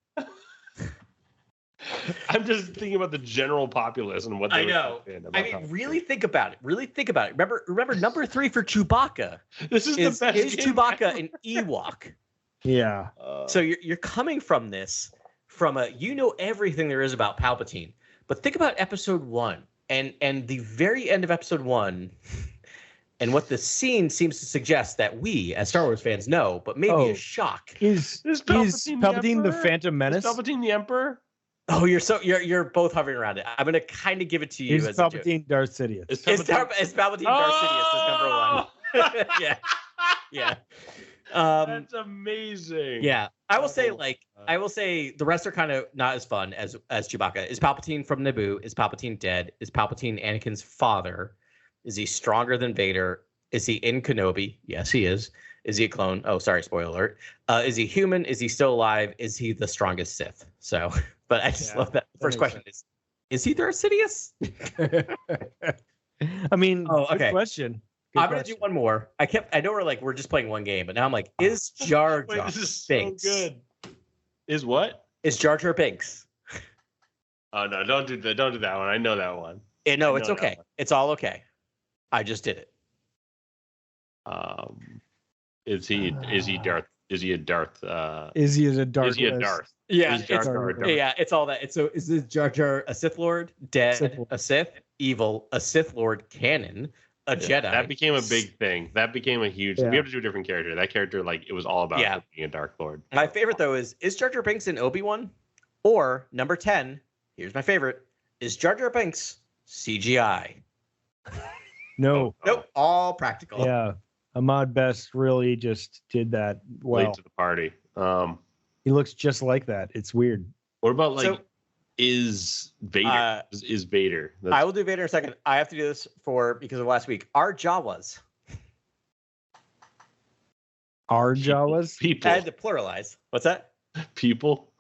I'm just thinking about the general populace and what they I know. would think about I mean, Palpatine. really think about it. Really think about it. Remember number 3 for Chewbacca This is is the best game Chewbacca ever. an Ewok. Yeah. So you're coming from this from a everything there is about Palpatine, but think about Episode 1 and the very end of Episode 1, and what the scene seems to suggest that we as Star Wars fans know, but maybe a shock. Is Palpatine the Phantom Menace? Is Palpatine the Emperor? Oh, you're both hovering around it. I'm gonna kind of give it to you. Is as a joke. Palpatine Darth Sidious? Is Is Palpatine Darth Sidious is number 1? Yeah, yeah. That's amazing. Yeah, I will say the rest are kind of not as fun as Chewbacca. Is Palpatine from Naboo? Is Palpatine dead? Is Palpatine Anakin's father? Is he stronger than Vader? Is he in Kenobi? Yes, he is. Is he a clone? Oh, sorry, spoiler alert. Is he human? Is he still alive? Is he the strongest Sith? So, but I just love that. First question is he Darth Sidious? I mean, okay. Good question. I'm gonna do one more. I know we're just playing one game, but now I'm like, is Jar Jar Wait, this is Binks? so good. Is what? Is Jar Jar Binks? Oh no! Don't do that. Don't do that one. I know that one. No, I it's know okay. that one. It's all okay. I just did it. Is he Darth? Is he a Darth? Is he a Darth? Is he a Darth? Yeah, Is Jar Jar a Darth? yeah, it's all that. So is this Jar Jar a Sith Lord, dead, Sith Lord. a Sith, evil, a Sith Lord, canon, a Jedi? That became a big thing. That became a huge. Yeah. We have to do a different character. That character, it was all about Yeah. being a Dark Lord. My favorite though is Jar Jar Binks in Obi-Wan, or number 10. Here's my favorite: is Jar Jar Binks CGI? No. Nope, all practical. Yeah. Ahmad Best really just did that well. Late to the party. He looks just like that. It's weird. What about So- is Vader? Is Vader? That's- I will do Vader in a second. I have to do this because of last week. Are Jawas? Our Jawas? people. I had to pluralize. What's that? People.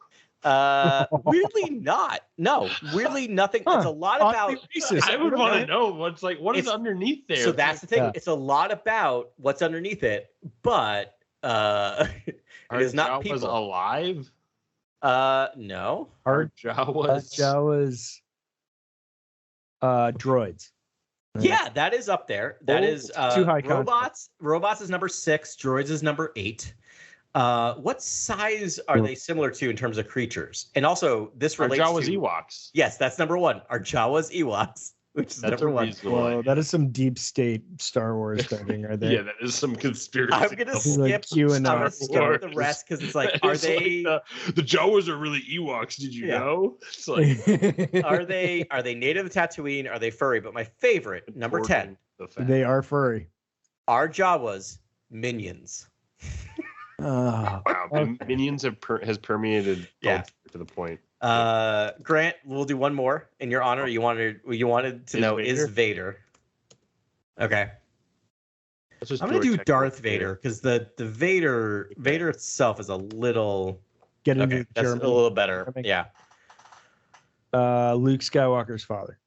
Weirdly not. No, weirdly nothing. It's a lot about. Racist. I would want to know what is underneath there. So that's the thing. Yeah. It's a lot about what's underneath it, but it is not Jawas people. alive? No. Our Jawas. Jawas droids. Yeah, that is up there. That is too high concept. robots. Robots is number 6. Droids is number 8. What size are they similar to in terms of creatures? And also, this Are relates Jawas to Ewoks? Yes, that's number 1. Are Jawas Ewoks, which is That's number a 1. reasonable Whoa, idea. that is some deep state Star Wars thinking right there. Yeah, that is some conspiracy. I'm gonna This is like skip. I'm gonna QAnon. skip the rest because it's like, are It's they? the Jawas are really Ewoks? Did you Yeah. know? It's like Are they native to Tatooine? Are they furry? But my favorite, number 10, the fact. They are furry. are Jawas minions. Oh, Wow, minions has permeated Yeah. culture to the point. Grant, we'll do one more in your honor. You wanted to Is know Vader? is Vader? Okay, Let's just I'm gonna a do check Darth mark Vader because the Vader itself is a little get into okay. That's German. a little better. German. Yeah. Luke Skywalker's father.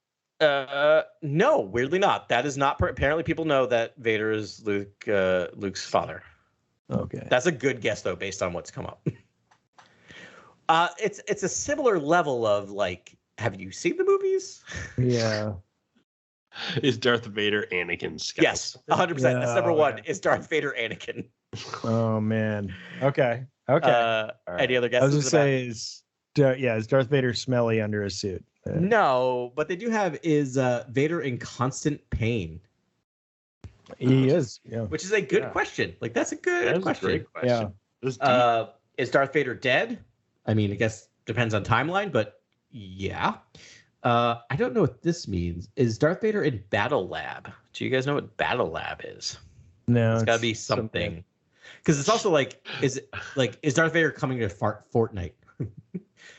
No, weirdly not. That is not. Apparently, people know that Vader is Luke's father. Okay. That's a good guess though, based on what's come up. It's a similar level of like, have you seen the movies? Yeah. Is Darth Vader Anakin Skywalker? Yes, 100%. That's number Yeah, 1. okay. Is Darth Vader Anakin? Oh man. Okay. Okay. Any other I guesses? was gonna say is Darth Vader smelly under his suit? No, but they do have is Vader in constant pain, He is. Yeah. which is a good Yeah. question. Like that's a good That's a question. great question. Yeah. This deep. Is Darth Vader dead? I mean, I guess depends on timeline, but yeah. I don't know what this means. Is Darth Vader in Battle Lab? Do you guys know what Battle Lab is? No. It's got to be something. Because it's also like, is Darth Vader coming to Fortnite?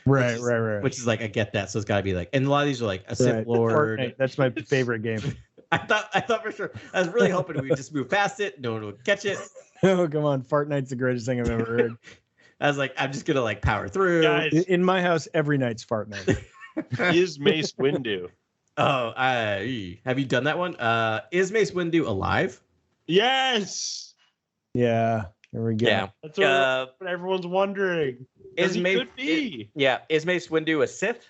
Right. Which is like, I get that. So it's got to be like, and a lot of these are like a Sith Right. Lord. Fortnite, that's my favorite game. I thought for sure. I was really hoping we'd just move past it. No one would catch it. Oh, come on. Fortnite's the greatest thing I've ever heard. I was like, I'm just gonna like power through. Guys, In my house, every night's fart night. Is Mace Windu? Oh, have you done that one? Is Mace Windu alive? Yes. Yeah. There we go. Yeah. That's what everyone's wondering. Is Mace could be. Is Mace Windu a Sith?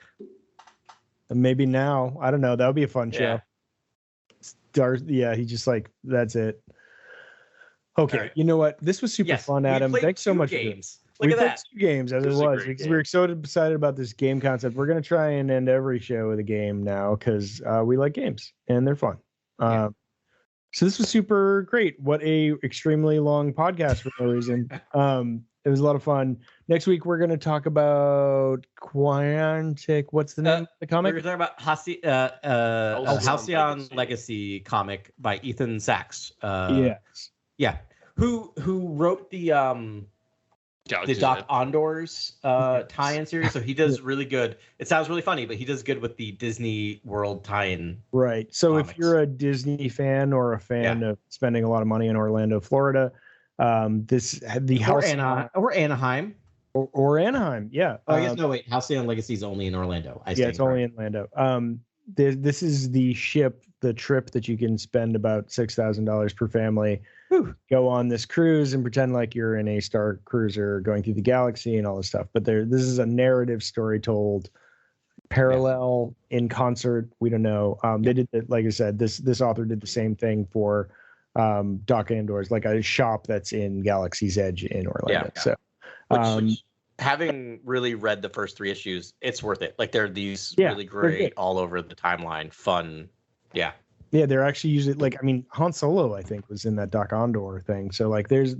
Maybe now. I don't know. That would be a fun show. Yeah, he just like, that's it. Okay, right. You know what? This was super fun, Adam. Thanks so much. Games. We played 2 games as it was because we were so excited about this game concept. We're going to try and end every show with a game now because we like games and they're fun. So this was super great. What a extremely long podcast for no reason. It was a lot of fun. Next week, we're going to talk about Quantic. What's the name of the comic? We're going to talk about Halcyon Legacy comic by Ethan Sachs. Yes. Yeah. Who wrote the Doc Andor's tie-in series? So he does really good. It sounds really funny, but he does good with the Disney World tie-in. Right. So comics. If you're a Disney fan or a fan of spending a lot of money in Orlando, Florida, or Anaheim. Or Anaheim, yeah. I guess no, wait. Halcyon Legacy is only in Orlando. It's only in Orlando. This is the trip that you can spend about $6,000 per family. Go on this cruise and pretend like you're in a Star Cruiser going through the galaxy and all this stuff. But this is a narrative story told parallel in concert. We don't know. They did, like I said, this author did the same thing for Doc Andor's, like a shop that's in Galaxy's Edge in Orlando. So. Which, having really read the first 3 issues, it's worth it. Like they're these really great all over the timeline, fun. Yeah, they're actually usually Han Solo, I think, was in that Doc Andor thing. So like there's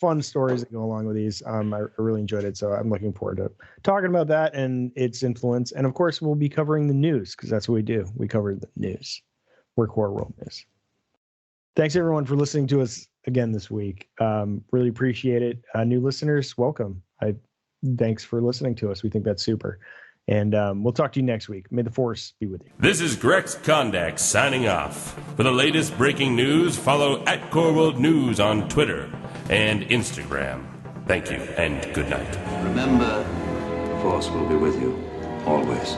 fun stories that go along with these. I really enjoyed it, so I'm looking forward to talking about that and its influence. And of course, we'll be covering the news because that's what we do. We cover the news. We're Core World News. Thanks everyone for listening to us again this week. Really appreciate it. New listeners, welcome. Thanks for listening to us. We think that's super. And we'll talk to you next week. May the Force be with you. This is Grex Kondak signing off. For the latest breaking news, follow @CoreWorldNews on Twitter and Instagram. Thank you and good night. Remember, the Force will be with you always.